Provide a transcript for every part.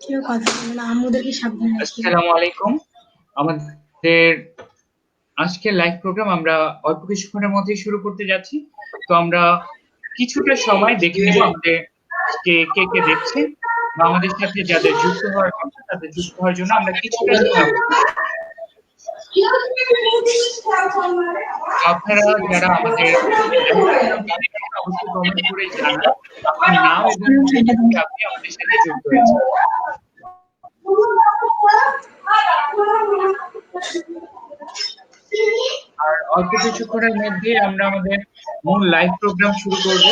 কেউ কথা বলে না, আম্মুদেরকে সাবধানে রাখি। আসসালামু আলাইকুম। আমাদের আজকের লাইভ প্রোগ্রাম আমরা অল্প কিছুক্ষণের মধ্যেই শুরু করতে যাচ্ছি। তো আমরা কিছুটা সময় দেখে নেব আমাদের কে দেখছে বা আমাদের সাথে যাদের যুক্ত হওয়ার কথা তাদের যুক্ত হওয়ার জন্য আমরা কিছুটা সময় অপেক্ষা করব। আপনারা যারা আমাদের লাইভ প্রোগ্রামটি দেখছেন অবশ্যই কমেন্ট করে জানান আপনার নাম এবং কোথা থেকে আপনি আমাদের সাথে যুক্ত হয়েছেন। আর অল্প কিছুক্ষণের মধ্যে আমরা আমাদের মূল লাইভ প্রোগ্রাম শুরু করব।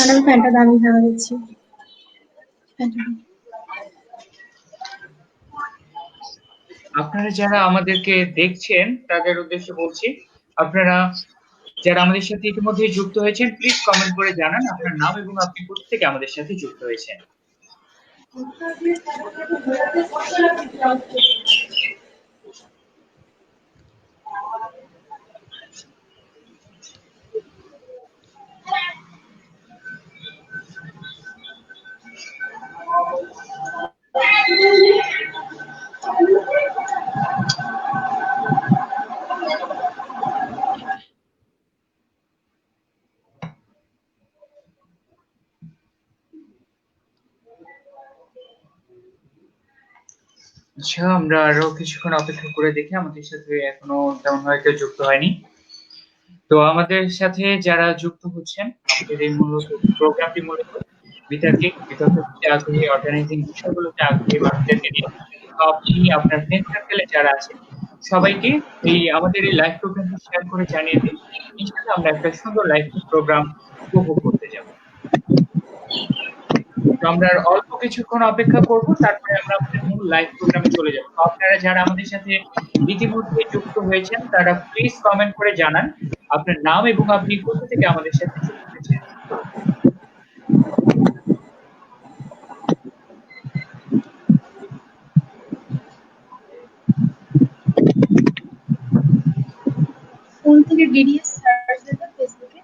আমি ফ্যানটা দামি খাওয়া দিচ্ছি। আপনারা যারা আমাদেরকে দেখছেন তাদের উদ্দেশ্যে বলছি, আপনারা যারা আমাদের সাথে ইতিমধ্যে যুক্ত হয়েছেন প্লিজ কমেন্ট করে জানান আপনার নাম এবং আপনি কোথা থেকে আমাদের সাথে যুক্ত হয়েছেন। আচ্ছা, আমরা আরো কিছুক্ষণ অপেক্ষা করে দেখি, আমাদের সাথে এখনো তেমন হয়তো যুক্ত হয়নি। তো আমাদের সাথে যারা যুক্ত হচ্ছেন, আমাদের এই মূলত প্রোগ্রামটি মূলত বিতর্কিক বিতর্কতে আগ্রহী, অর্গানাইজিং বিষয়গুলোতে আগ্রহী মানুষদেরকে নিয়ে। তো আপনি আপনার ফ্রেন্ড সার্কেলে যারা আছেন সবাইকে আমাদের এই লাইভ প্রোগ্রামটি শেয়ার করে জানিয়ে দিন। ইনশাআল্লাহ আমরা একটা সুন্দর লাইভ প্রোগ্রাম উপভোগ করতে যাব। তো আমরা আর অল্প কিছুক্ষণ অপেক্ষা করব, তারপরে আমরা আমাদের মূল লাইভ প্রোগ্রামে চলে যাব। তো আপনারা যারা আমাদের সাথে ইতিমধ্যে যুক্ত হয়েছেন তারা প্লিজ কমেন্ট করে জানান আপনার নাম এবং আপনি কোথা থেকে আমাদের সাথে যুক্ত হয়েছেন। ফোন থেকে ডিডিএস সার্চ দেবে ফেসবুকে।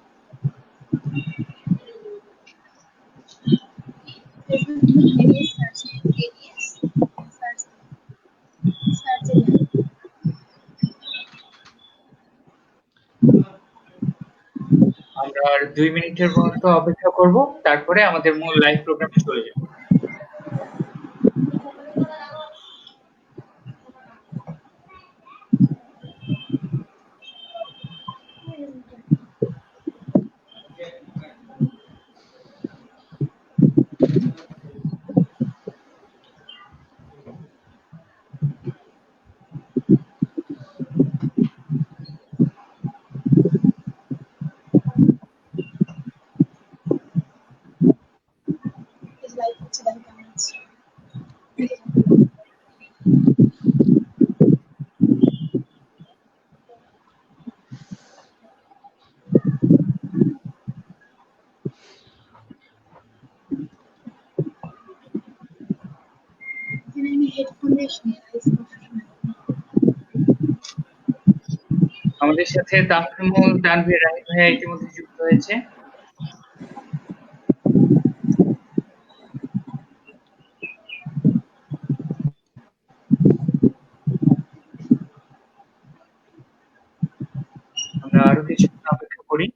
ডিডিএস সার্চ আমরা আর 2 মিনিটের মতো অপেক্ষা করব, তারপরে আমাদের মূল লাইভ প্রোগ্রামে চলে যাব। লাইভ হচ্ছে, দেখো কেমন আছে। আমি হেডফোন দিয়ে শুনি। আমাদের সাথে তাফহিমুল তানভীর রাহিম ভাইয়া ইতিমধ্যে যুক্ত হয়েছে। আমরা আরো কিছুক্ষণ অপেক্ষা করি।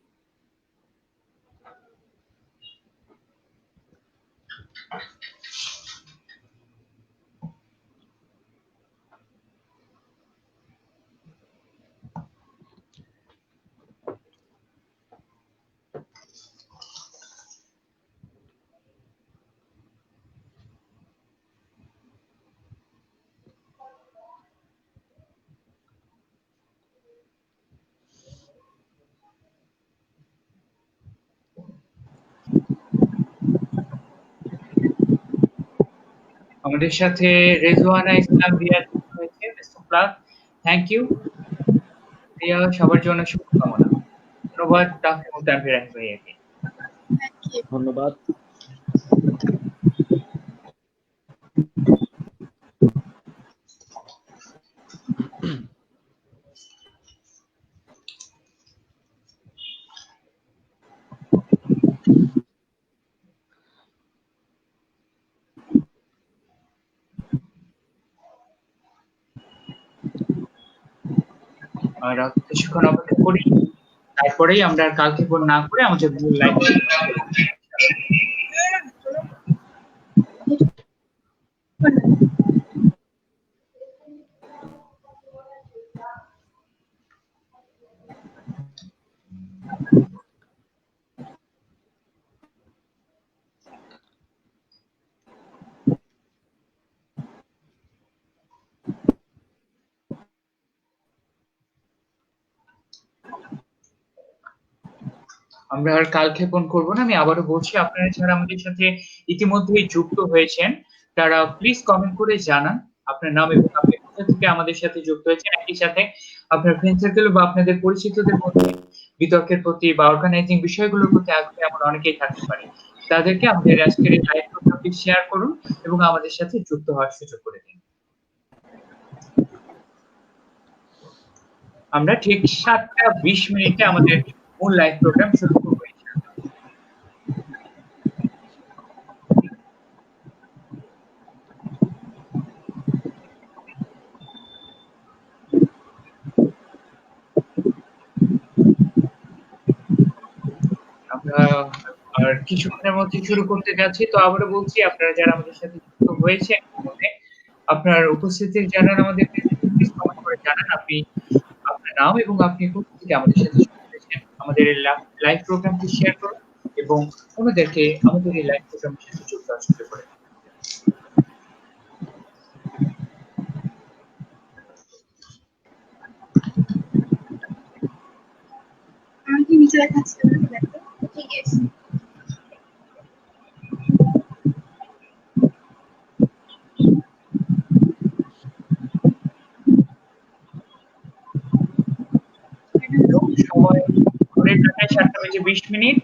আমাদের সাথে রেজওয়ানা ইসলাম রিয়া যুক্ত হয়েছে। Best of luck. Thank you Riya, সবার জন্য শুভকামনা। ধন্যবাদ তাফহিমুল তানভীর রাহিম ভাইয়াকে। ধন্যবাদ। আর কিছুক্ষণ অপেক্ষা করি, তারপরেই আমরা আর কালক্ষেপণ না করে আমাদের মূল লাইভ আমরা আর কালক্ষেপণ করবো না। আমি আবারও বলছি, আপনারা যারা আমাদের সাথে ইতিমধ্যেই যুক্ত হয়েছেন তারা প্লিজ কমেন্ট করে জানান আপনার নাম এবং আপনি কোথা থেকে আমাদের সাথে যুক্ত হয়েছেন। একই সাথে আপনার ফ্রেন্ড সার্কেল বা আপনাদের পরিচিতদের মধ্যে বিতর্কের প্রতি বা অর্গানাইজিং বিষয়গুলোর প্রতি আগ্রহী এমন অনেকেই থাকতে পারে, তাদেরকে আমাদের আজকের এই লাইভ প্রোগ্রামটি শেয়ার করুন এবং আমাদের সাথে যুক্ত হওয়ার সুযোগ করে দিন। আমরা ঠিক 7:20 আমাদের মূল লাইভ প্রোগ্রাম শুরু করব। আমরা আর কিছুক্ষণের মধ্যে শুরু করতে যাচ্ছি। তো আবারও বলছি, আপনারা যারা আমাদের সাথে যুক্ত হয়েছেন আপনার উপস্থিতি জানান আমাদেরকে, প্লিজ কমেন্ট করে জানান আপনি আপনার নাম এবং আপনি কোথা থেকে আমাদের সাথে যুক্ত হয়েছেন। আমাদের এই লাইভ প্রোগ্রামটি শেয়ার করুন এবং অন্যদেরকে আমাদের এই লাইভ প্রোগ্রামের সাথে যুক্ত হওয়ার সুযোগ করে দিন। আমি কি নিচে দেখাচ্ছি দেখো? ঠিক আছে। সময় ঘড়ির কাঁটায় 7:20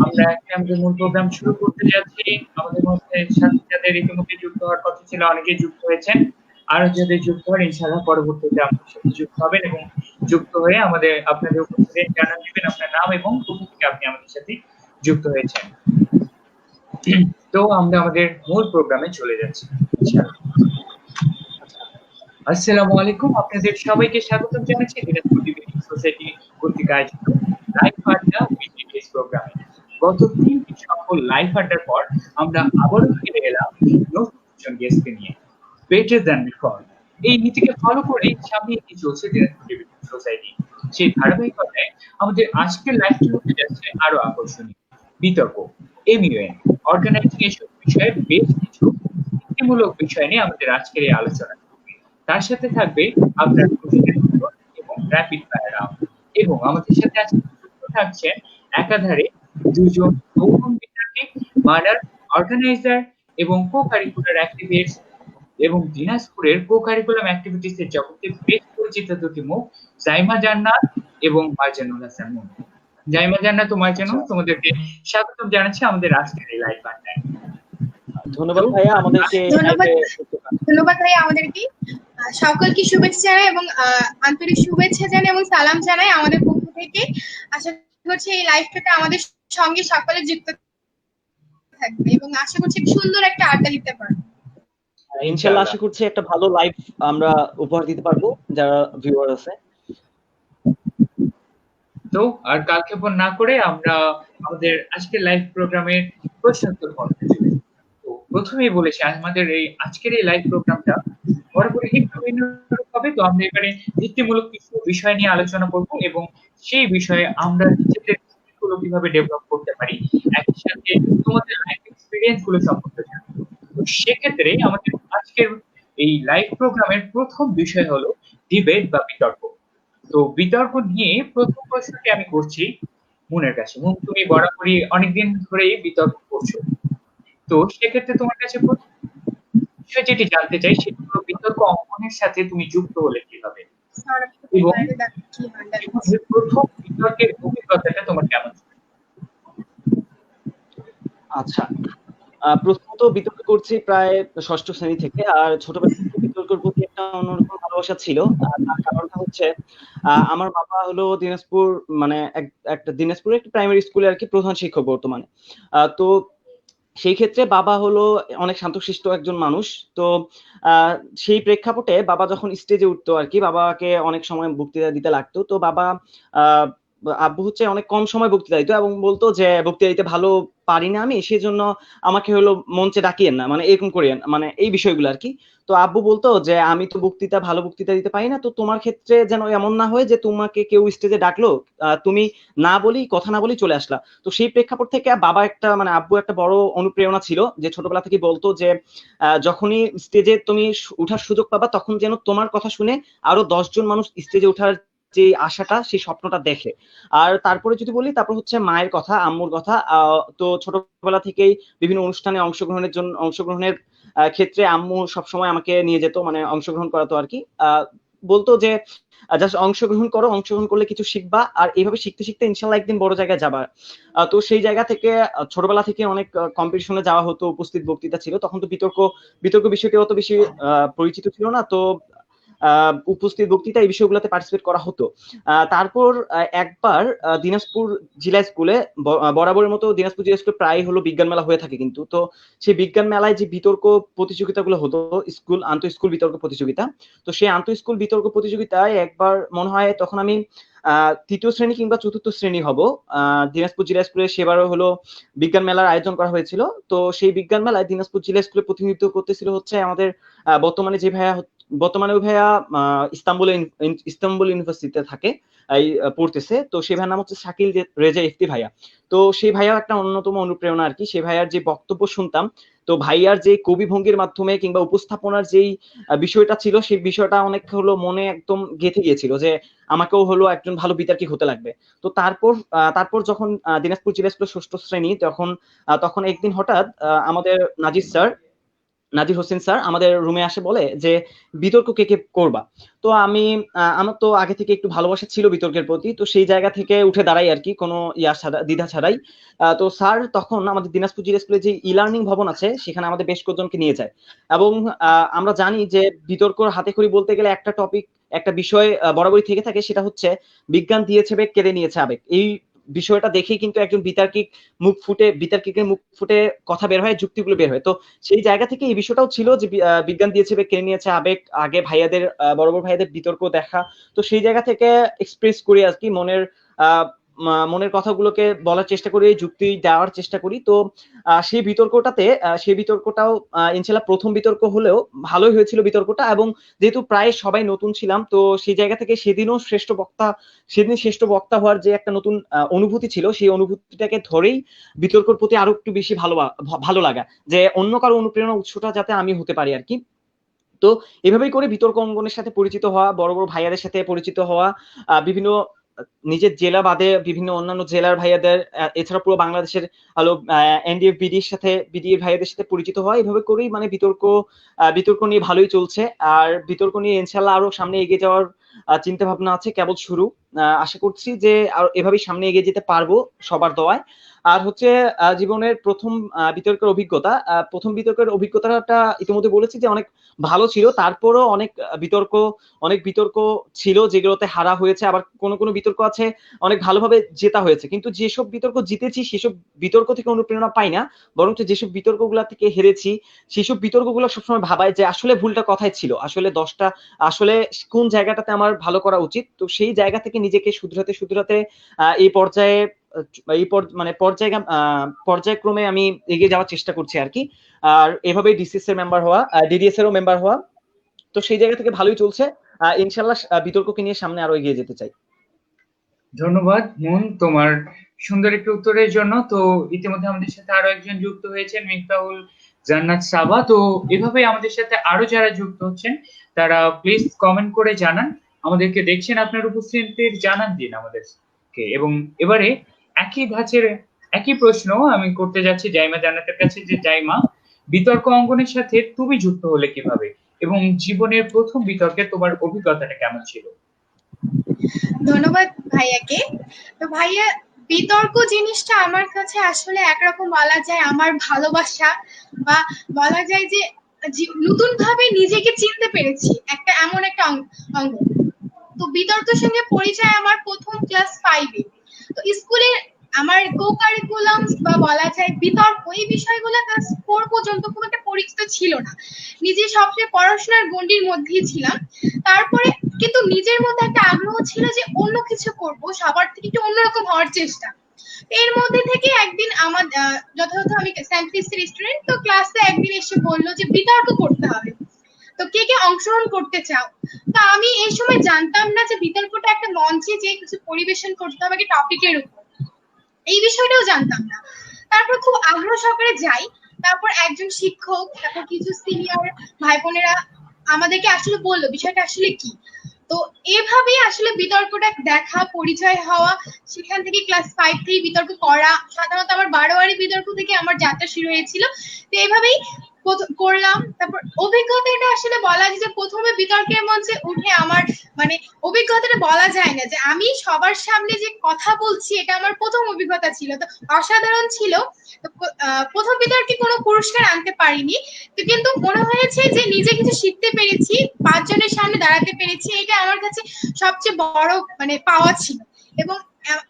আমরা এখন আমাদের মূল প্রোগ্রাম শুরু করতে যাচ্ছি। আমাদের মধ্যে সাথে যাদের ইতিমধ্যে যুক্ত হওয়ার কথা ছিল অনেকেই যুক্ত হয়েছেন, আরো যাদের যুক্ত হওয়ার ইনশাআল্লাহ পরবর্তীতে আমাদের সাথে যুক্ত হবেন এবং যুক্ত হয়ে আমাদের আপনাদের উপস্থিতি জানান দিবেন আপনার নাম এবং কোথা থেকে আপনি আমাদের সাথে যুক্ত হয়েছেন। তো আমরা আমাদের মূল প্রোগ্রামে চলে যাচ্ছি ইনশাআল্লাহ। আসসালামু আলাইকুম, আপনাদের সবাইকে স্বাগতম জানাচ্ছি দিনাজপুর ডিবেটিং সোসাইটি কর্তৃক আয়োজিত লাইভ আড্ডা বিটিএস প্রোগ্রামে। গত 3টি সফল লাইভ আড্ডার পর আমরা আবারও ফিরে এলাম নতুন একজন গেস্টকে নিয়ে। বেটার দ্যান বিফোর এই নীতিকে ফলো করে সামনে এগিয়ে চলছে দিনাজপুর ডিবেটিং সোসাইটি। সেই ধারাবাহিকতায় আমাদের আজকের লাইভটি হতে যাচ্ছে আরো আকর্ষণীয়। বিতর্ক, এমইউএন, অর্গানাইজিং এসব বিষয়ে বেশ কিছু নীতিমূলক বিষয় নিয়ে আমাদের আজকের এই আলোচনা। তার সাথে থাকবে আপনার প্রশ্নের উত্তর এবং র্যাপিড ফায়ার রাউন্ড। এবং আমাদের সাথে আজকে যুক্ত থাকছেন একাধারে দুজন তরুণ বিদ্যার্থী, মার্ডার অর্গানাইজার এবং কো-কারিকুলার অ্যাক্টিভিস্ট এবং দিনাজপুরের কো-কারিকুলাম অ্যাক্টিভিটিস এর জগতে বেশ পরিচিত দুটি মুখ, জাইমা জান্নাত এবং মার্জানুল হাসান মুন। জাইমা জান্নাত ও মার্জানুল, তোমাদেরকে স্বাগতম জানাচ্ছি আমাদের আজকের এই লাইভ আড্ডায়। ধন্যবাদ ভাইয়া আমাদেরকে ধন্যবাদ ভাইয়া আমাদেরকে সকলকে শুভেচ্ছা জানাই এবং আন্তরিক শুভেচ্ছা জানাই এবং সালাম জানাই আমাদের পক্ষ থেকে। আশা করছি এই লাইভটাতে আমাদের সঙ্গে সকলে যুক্ত থাকবে এবং আশা করছি সুন্দর একটা আড্ডা দিতে পারবো। ইনশাআল্লাহ আশা করছি একটা ভালো লাইভ আমরা উপহার দিতে পারবো যারা ভিউয়ার আছে। তো আর কালক্ষেপণ না করে আমরা আমাদের আজকের লাইভ প্রোগ্রামের প্রশ্নোত্তর পর্বে চলে যাই। তো প্রথমেই বলেছি আমাদের এই আজকের এই লাইভ প্রোগ্রামটা বরাবরই একটু ভিন্ন হবে। তো আমরা এবারে ভিত্তিমূলক কিছু বিষয় নিয়ে আলোচনা করব এবং সেই বিষয়ে আমরা নিজেদের স্কিলগুলো কিভাবে ডেভেলপ করতে পারি, একই সাথে তোমাদের লাইফ এক্সপেরিয়েন্স গুলো সম্পর্কে জানবো। তো সেক্ষেত্রে আমাদের আজকের এই লাইভ প্রোগ্রামের প্রথম বিষয় হলো ডিবেট বা বিতর্ক। তো বিতর্ক নিয়ে প্রথম প্রশ্নটি আমি করছি মুনের কাছে। মুন, তুমি বরাবরই অনেকদিন ধরেই বিতর্ক করছো, তো সেক্ষেত্রে তোমার কাছে প্রথম বিষয় যেটি জানতে চাই সেটি হলো বিতর্ক অঙ্কনের সাথে তুমি যুক্ত হলে কিভাবে এবং প্রথম বিতর্কের অভিজ্ঞতাটা তোমার কেমন ছিল? আচ্ছা, প্রথমত বিতর্ক করছি প্রায় ষষ্ঠ শ্রেণী থেকে। আর ছোটবেলা থেকে বিতর্কের প্রতি একটা অন্যরকম ভালোবাসা ছিল। তার কারণটা হচ্ছে আমার বাবা হলো দিনাজপুর মানে একটা দিনাজপুরের একটা প্রাইমারি স্কুলে আর কি প্রধান শিক্ষক বর্তমানে। তো সেই ক্ষেত্রে বাবা হলো অনেক শান্তশিষ্ট একজন মানুষ। তো আহ, সেই প্রেক্ষাপটে বাবা যখন স্টেজে উঠতো আর কি, বাবাকে অনেক সময় বক্তৃতা দিতে লাগতো। তো বাবা আহ, আব্বু হচ্ছে অনেক কম সময় বক্তৃতা দিত এবং বলতো যে বক্তৃতা দিতে ভালো পারি না আমি, সেই জন্য আমাকে হলো মঞ্চে ডাকিয়েন না, মানে এরকম করিয়েন, মানে এই বিষয়গুলো আর কি। তো আব্বু বলতো যে আমি তো ভালো বক্তৃতা দিতে পারি না, তো তোমার ক্ষেত্রে যেন এমন না হয় যে তোমাকে কেউ স্টেজে ডাকলো, তুমি না বলি কথা না বলি চলে আসলা। তো সেই প্রেক্ষাপট থেকে বাবা একটা মানে আব্বু একটা বড় অনুপ্রেরণা ছিল, যে ছোটবেলা থেকে বলতো যে যখনই স্টেজে তুমি উঠার সুযোগ পাবা তখন যেন তোমার কথা শুনে আরো 10 জন মানুষ স্টেজে ওঠার যে আশাটা, সেই স্বপ্নটা দেখে। আর তারপরে যদি বলি, তারপর হচ্ছে মায়ের কথা, আম্মুর কথা। তো ছোটবেলা থেকেই বিভিন্ন অনুষ্ঠানে অংশগ্রহণের ক্ষেত্রে আম্মু সবসময় আমাকে নিয়ে যেত, মানে অংশগ্রহণ করাতো আর কি। বলতো যে জাস্ট অংশগ্রহণ করো, অংশগ্রহণ করলে কিছু শিখবা, আর এইভাবে শিখতে শিখতে ইনশাল্লাহ একদিন বড় জায়গায় যাবা। তো সেই জায়গা থেকে ছোটবেলা থেকে অনেক কম্পিটিশনে যাওয়া হতো, উপস্থিত বক্তৃতা ছিল, তখন তো বিতর্ক বিতর্ক বিষয়টি অত বেশি পরিচিত ছিল না। তো উপস্থিত বক্তৃতা এই বিষয়গুলোতে পার্টিসিপেট করা হতো। তারপর একবার দিনাজপুর জেলা স্কুলে বরাবরের মতো দিনাজপুর জেলা স্কুলে প্রায় হলো বিজ্ঞান মেলা হয়ে থাকে কিন্তু। তো সেই বিজ্ঞান মেলায় যে বিতর্ক প্রতিযোগিতাগুলো হতো, আন্তঃ স্কুল বিতর্ক প্রতিযোগিতা, তো সেই আন্তঃ স্কুল বিতর্ক প্রতিযোগিতায় একবার মনে হয় তখন আমি তৃতীয় শ্রেণী কিংবা চতুর্থ শ্রেণী হব। দিনাজপুর জেলা স্কুলে সেবারও হলো বিজ্ঞান মেলার আয়োজন করা হয়েছিল। তো সেই বিজ্ঞান মেলায় দিনাজপুর জেলা স্কুলে প্রতিনিধিত্ব করতেছিল হচ্ছে আমাদের বর্তমানে যে ভাইয়া, বর্তমানে ওই ভাইয়া ইস্তাম্বুল ইউনিভার্সিটিতে থাকে, এই পড়তেছে। তো সেই ভাইয়ার নাম হচ্ছে শাকিল রেজা ইফতি ভাইয়া। তো সেই ভাইয়া একটা অন্যতম অনুপ্রেরণা আর কি। সেই ভাইয়ার যে বক্তব্য শুনতাম, তো ভাইয়ার যে কবি ভঙ্গির মাধ্যমে কিংবা উপস্থাপনার যেই বিষয়টা ছিল, সেই বিষয়টা অনেক হলো মনে একদম গেঁথে গিয়েছিল যে আমাকেও হলো একজন ভালো বিতার্কিক হতে লাগবে। তো তারপর যখন দিনাজপুর জেলা স্কুলের ষষ্ঠ শ্রেণী, তখন একদিন হঠাৎ আমাদের নাজির হোসেন স্যার আমাদের রুমে আসে, বলে যে বিতর্ক কে কে করবা। তো আমার তো আগে থেকে একটু ভালোবাসা ছিল বিতর্কের প্রতি, তো সেই জায়গা থেকে উঠে দাঁড়াই আর কি, কোনো দ্বিধা ছাড়াই। তো স্যার তখন আমাদের দিনাজপুর জেলা স্কুলে যে ই লার্নিং ভবন আছে, সেখানে আমাদের বেশ কয়েকজনকে নিয়ে যায়। এবং আমরা জানি যে বিতর্কর হাতে খড়ি বলতে গেলে একটা টপিক, একটা বিষয় বরাবরই থেকে থাকে, সেটা হচ্ছে বিজ্ঞান দিয়েছে বেগ, কেড়ে নিয়েছে আবেগ। এই বিষয়টা দেখেই কিন্তু একজন বিতার্কিকের মুখ ফুটে কথা বের হয়, যুক্তিগুলো বের হয়। তো সেই জায়গা থেকে এই বিষয়টাও ছিল যে বিজ্ঞান দিয়েছে বেগ, কেড়ে নিয়েছে আবেগ, আগে ভাইয়াদের বড় বড় ভাইয়াদের বিতর্ক দেখা। তো সেই জায়গা থেকে এক্সপ্রেস করি আর কি, মনের কথাগুলোকে বলার চেষ্টা করি, যুক্তি দেওয়ার চেষ্টা করি। তো সেই বিতর্কটাও ইনশাল্লাহ প্রথম বিতর্ক হলেও ভালোই হয়েছিল বিতর্কটা। এবং যেহেতু প্রায় সবাই নতুন ছিলাম, তো সেই জায়গা থেকে সেদিন শ্রেষ্ঠ বক্তা হওয়ার যে একটা নতুন অনুভূতি ছিল, সেই অনুভূতিটাকে ধরেই বিতর্কের প্রতি আরো একটু বেশি ভালো লাগা, যে অন্য কারো অনুপ্রেরণা উৎসটা যাতে আমি হতে পারি আর কি। তো এভাবেই করে বিতর্ক অঙ্গনের সাথে পরিচিত হওয়া, বড় বড় ভাইয়াদের সাথে পরিচিত হওয়া, বিভিন্ন নিজের জেলা বাদে বিভিন্ন অন্যান্য জেলার ভাইয়াদের, এছাড়া পুরো বাংলাদেশের আলো এনডিএফ বিডিএর ভাইয়াদের সাথে পরিচিত হওয়া, এভাবে করেই মানে বিতর্ক নিয়ে ভালোই চলছে। আর বিতর্ক নিয়ে ইনশাল্লাহ আরো সামনে এগিয়ে যাওয়ার চিন্তা ভাবনা আছে, কেবল শুরু। আশা করছি যে আর এভাবেই সামনে এগিয়ে যেতে পারবো সবার দোয়ায়। আর হচ্ছে জীবনের প্রথম বিতর্কের অভিজ্ঞতাটা ইতিমধ্যে বলেছি যে অনেক ভালো ছিল। তারপরও অনেক বিতর্ক ছিল যেগুলোতে হারা হয়েছে, আবার কোনো বিতর্ক আছে অনেক ভালোভাবে জেতা হয়েছে। কিন্তু যেসব বিতর্ক জিতেছি, সেসব বিতর্ক থেকে অনুপ্রেরণা পাই না, বরং যেসব বিতর্কগুলো থেকে হেরেছি, সেসব বিতর্কগুলো সবসময় ভাবায় যে আসলে ভুলটা কোথায় ছিল, আসলে কোন জায়গাটাতে আমার ভালো করা উচিত। তো সেই জায়গা থেকে নিজেকে শুধরাতে এই পর্যায়ে মানে পর্যায়ক্রমে আমি এগিয়ে যাওয়ার চেষ্টা করছি আর কি। আর এভাবেই ডিসিএস এর মেম্বার হওয়া, ডিডিএস এরও মেম্বার হওয়া, তো সেই জায়গা থেকে ভালোই চলছে। ইনশাল্লাহ বিতর্ককে নিয়ে সামনে আরো এগিয়ে যেতে চাই। ধন্যবাদ মন তোমার সুন্দর একটি উত্তরের জন্য। তো ইতিমধ্যে আমাদের সাথে আরো একজন যুক্ত হয়েছেন, মিফতাহুল জান্নাত সাবা। তো এভাবে আমাদের সাথে আরো যারা যুক্ত হচ্ছেন তারা প্লিজ কমেন্ট করে জানান, আমাদেরকে দেখছেন আপনার উপস্থিতির জানান দিন আমাদেরকে। এবং এবারে একই প্রশ্ন আমি করতে যাচ্ছি জাইমা জান্নাতের কাছে, যে জাইমা, বিতর্ক অঙ্গনের সাথে তুমি যুক্ত হলে কিভাবে এবং জীবনের প্রথম বিতর্কে তোমার অভিজ্ঞতাটা কেমন ছিল? ধন্যবাদ ভাইয়াকে। তো ভাইয়া, বিতর্ক জিনিসটা আমার কাছে আসলে একরকম বলা যায় আমার ভালোবাসা, বা বলা যায় যে নতুন ভাবে নিজেকে চিনতে পেরেছি একটা এমন একটা অঙ্গ। তো বিতর্কের সঙ্গে পরিচয় আমার প্রথম ক্লাস 5-এ। তো স্কুলের আমার কো কারিকুলাম বা বলা যায় বিতর্ক, এই বিষয়গুলো ক্লাস 4 পর্যন্ত খুব একটা পরিচিত ছিল না। নিজে সবসময় পড়াশোনার গণ্ডির মধ্যেই ছিলাম। তারপরে কিন্তু নিজের মধ্যে একটা আগ্রহ ছিল যে অন্য কিছু করব, সবার থেকে একটু অন্যরকম হওয়ার চেষ্টা। এর মধ্যে থেকে একদিন আমার যথাযথ আমি সায়েন্সের স্টুডেন্ট, তো ক্লাসে একদিন এসে বললো যে বিতর্ক করতে হবে, তো কে কে অংশগ্রহণ করতে চাও। তো আমি এই সময় জানতাম না যে বিতর্কটা একটা মঞ্চে যে কিছু পরিবেশন করতে হবে একটা টপিকের উপর, এই বিষয়টাও জানতাম না। তারপর খুব আগ্রহ সহকারে যাই। তারপর একজন শিক্ষক, তারপর কিছু সিনিয়র ভাই বোনেরা আমাদেরকে আসলে বললো বিষয়টা আসলে কি। তো এভাবেই আসলে বিতর্কটা দেখা, পরিচয় হওয়া, সেখান থেকে ক্লাস 5 থেকে বিতর্ক করা, সাধারণত আমার বারোয়ারি বিতর্ক থেকে আমার যাত্রা শুরু হয়েছিল। তো এইভাবেই করলাম। তারপর অভিজ্ঞতাটা আসলে বলা যায় যে প্রথমে বিতর্কের মঞ্চে উঠে আমার মানে অভিজ্ঞতাটা বলা যায় না যে আমি সবার সামনে যে কথা বলছি, এটা আমার প্রথম অভিজ্ঞতা ছিল, তো অসাধারণ ছিল। তো প্রথম বিতর্কে কোনো পুরস্কার আনতে পারিনি, তো কিন্তু মনে হয়েছে যে নিজে কিছু শিখতে পেরেছি, 5 জনের সামনে দাঁড়াতে পেরেছি, এটা আমার কাছে সবচেয়ে বড় মানে পাওয়া ছিল। এবং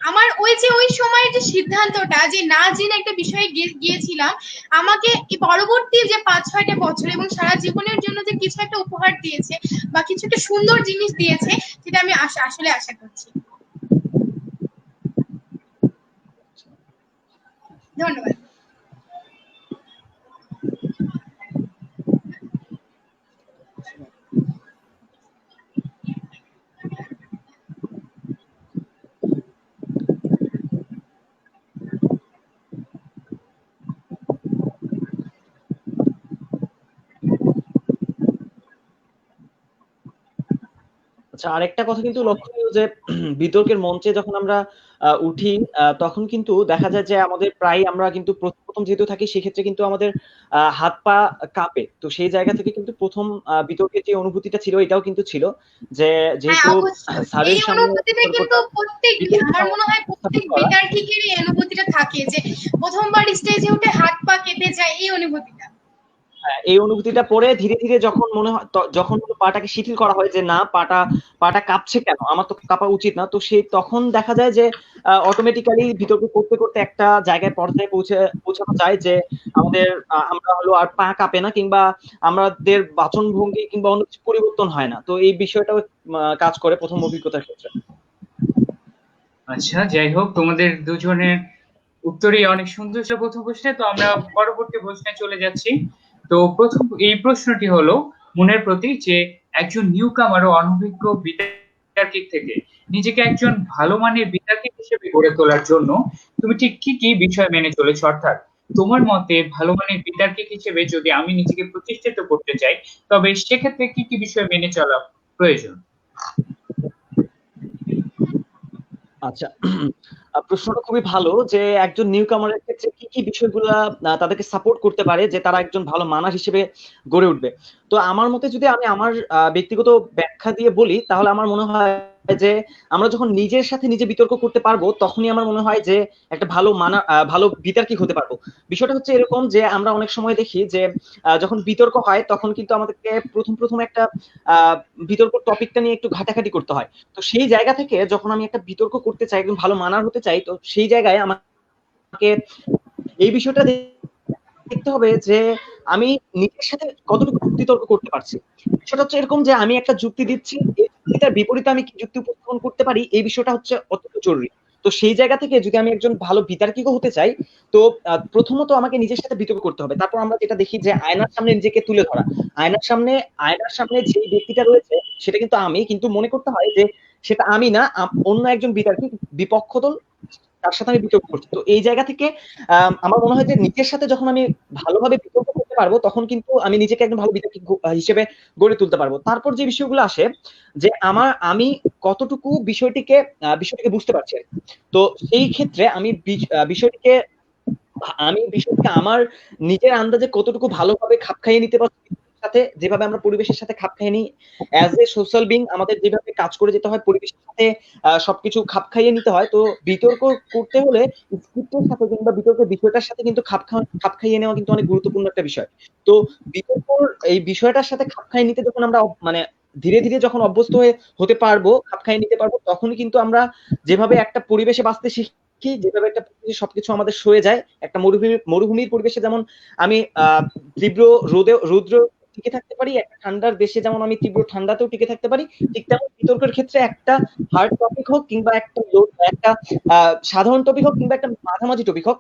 আমার ওই সময়ের যে সিদ্ধান্তটা, যে না জেনে একটা বিষয়ে গিয়েছিলাম, আমাকে এই পরবর্তী যে 5-6টা বছর এবং সারা জীবনের জন্য যে কিছু একটা উপহার দিয়েছে বা কিছু একটা সুন্দর জিনিস দিয়েছে, সেটা আমি আসলে আশা করছি। ধন্যবাদ। আচ্ছা, আরেকটা কথা কিন্তু লক্ষণীয় যে বিতর্কের মঞ্চে যখন আমরা উঠি, তখন কিন্তু দেখা যায় যে আমাদের প্রায় আমরা কিন্তু প্রথম যেহেতু থাকি, সেক্ষেত্রে কিন্তু আমাদের হাত পা কাঁপে। তো সেই জায়গা থেকে কিন্তু প্রথম বিতর্কের যে অনুভূতিটা ছিল, এটাও কিন্তু ছিল যে হ্যাঁ, যেহেতু অবশ্যই স্যারের এই সামনে অনুভূতিটা কিন্তু প্রত্যেক, আমার মনে হয় প্রত্যেক বিদ্যার্থীকেরই এই অনুভূতিটা থাকে যে প্রথমবার স্টেজে উঠে হাত পা কেঁপে যায়, এই অনুভূতিটা। এই অনুভূতিটা পরে ধীরে ধীরে যখন মনে হয়, যখন পাটাকে শিথিল করা হয় যে না, পাটা কাঁপছে কেন, আমার তো কাঁপা উচিত না, তো সেই তখন দেখা যায় যে অটোমেটিক্যালি বিতর্ক করতে করতে একটা জায়গায় পর্যায়ে পৌঁছানো যায় যে আমাদের আমরা হলো আর পা কাঁপে না, কিংবা আমাদের বাচন ভঙ্গি কিংবা অন্য কিছু পরিবর্তন হয় না। তো এই বিষয়টাও কাজ করে প্রথম অভিজ্ঞতার ক্ষেত্রে। আচ্ছা, যাই হোক, তোমাদের দুজনের উত্তরই অনেক সুন্দর ছিল প্রথম প্রশ্নে। তো আমরা পরবর্তী প্রশ্নে চলে যাচ্ছি। তো প্রথম এই প্রশ্নটি হলো মনের প্রতি, যে একজন নিউ কামার ও অনভিজ্ঞ বিতর্কিক থেকে নিজেকে একজন ভালো মানের বিতর্কিক হিসেবে গড়ে তোলার জন্য তুমি ঠিক কি কি বিষয় মেনে চলেছো? অর্থাৎ তোমার মতে ভালো মানের বিতর্কিক হিসেবে যদি আমি নিজেকে প্রতিষ্ঠিত করতে চাই, তবে সেক্ষেত্রে কি কি বিষয় মেনে চলা প্রয়োজন? আচ্ছা, প্রশ্নটা খুবই ভালো যে একজন নিউ কামারের ক্ষেত্রে কি কি বিষয়গুলা তাদেরকে সাপোর্ট করতে পারে যে তারা একজন ভালো মানার হিসেবে গড়ে উঠবে। তো আমার মতে যদি আমি আমার ব্যক্তিগত ব্যাখ্যা দিয়ে বলি, তাহলে আমার মনে হয় যে আমরা যখন নিজের সাথে নিজে বিতর্ক করতে পারবো, তখনই আমার মনে হয় যে একটা ভালো বিতার্কিক হতে পারবো। বিষয়টা হচ্ছে এরকম যে আমরা অনেক সময় দেখি যে যখন বিতর্ক হয়, তখন কিন্তু আমাদেরকে প্রথম একটা বিতর্ক টপিকটা নিয়ে একটু ঘাটাঘাটি করতে হয়। তো সেই জায়গা থেকে যখন আমি একটা বিতর্ক করতে চাই, একদম ভালো মানার হতে চাই, তো সেই জায়গায় আমাকে এই বিষয়টা দেখতে হবে যে আমি নিজের সাথে কতটুকু যুক্তিতর্ক করতে পারছি। বিষয়টা হচ্ছে এরকম যে আমি একটা যুক্তি দিচ্ছি, এই যুক্তিটার বিপরীতে আমি কি যুক্তি উপস্থাপন করতে পারি, এই বিষয়টা হচ্ছে অত্যন্ত জরুরি। তো সেই জায়গা থেকে যদি আমি একজন ভালো বিতার্কিকও হতে চাই, তো প্রথমত আমাকে নিজের সাথে বিতর্ক করতে হবে। তারপর আমরা যেটা দেখি যে আয়নার সামনে নিজেকে তুলে ধরা, আয়নার সামনে যে ব্যক্তিটা রয়েছে সেটা কিন্তু আমি, কিন্তু মনে করতে হয় যে সেটা আমি না, অন্য একজন বিতার্কিক, বিপক্ষ দল, তার সাথে আমি বিতর্ক করছি। তো এই জায়গা থেকে আমার মনে হয় যে নিজের সাথে যখন আমি ভালোভাবে বিতর্ক করতে পারবো, তখন কিন্তু আমি নিজেকে একজন ভালো বিতর্কিক হিসেবে গড়ে তুলতে পারবো। তারপর যে বিষয়গুলো আসে যে আমি কতটুকু বিষয়টিকে বুঝতে পারছি। তো সেই ক্ষেত্রে বিষয়টিকে আমার নিজের আন্দাজে কতটুকু ভালোভাবে খাপ খাইয়ে নিতে পারছি সাথে, যেভাবে আমরা পরিবেশের সাথে খাপ খাইয়ে নিই অ্যাজ এ সোশ্যাল বিং, আমাদের যেভাবে কাজ করে যেতে হয়, পরিবেশের সাথে সবকিছু খাপ খাইয়ে নিতে হয়। তো বিতর্ক করতে হলে স্ক্রিপ্টের সাথে কিংবা বিতর্কের বিষয়টার সাথে কিন্তু খাপ খাইয়ে নেওয়া কিন্তু অনেক গুরুত্বপূর্ণ একটা বিষয়। তো বিতর্কর এই বিষয়টার সাথে খাপ খাইয়ে নিতে যখন আমরা মানে ধীরে ধীরে যখন অভ্যস্ত হতে পারবো, খাপ খাইয়ে নিতে পারবো, তখনই কিন্তু আমরা যেভাবে একটা পরিবেশে বাঁচতে কি যেভাবে একটা পরিবেশে সবকিছু আমাদের সয়ে যায়, একটা মরুভূমির পরিবেশে যেমন আমি তীব্র রৌদ্র টিকে থাকতে পারি, একটা ঠান্ডার দেশে যেমন আমি তীব্র ঠান্ডাতেও টিকে থাকতে পারি, ঠিক তেমন বিতর্কের ক্ষেত্রে একটা হার্ড টপিক হোক কিংবা একটা সাধারণ টপিক হোক কিংবা একটা মাঝামাঝি টপিক হোক,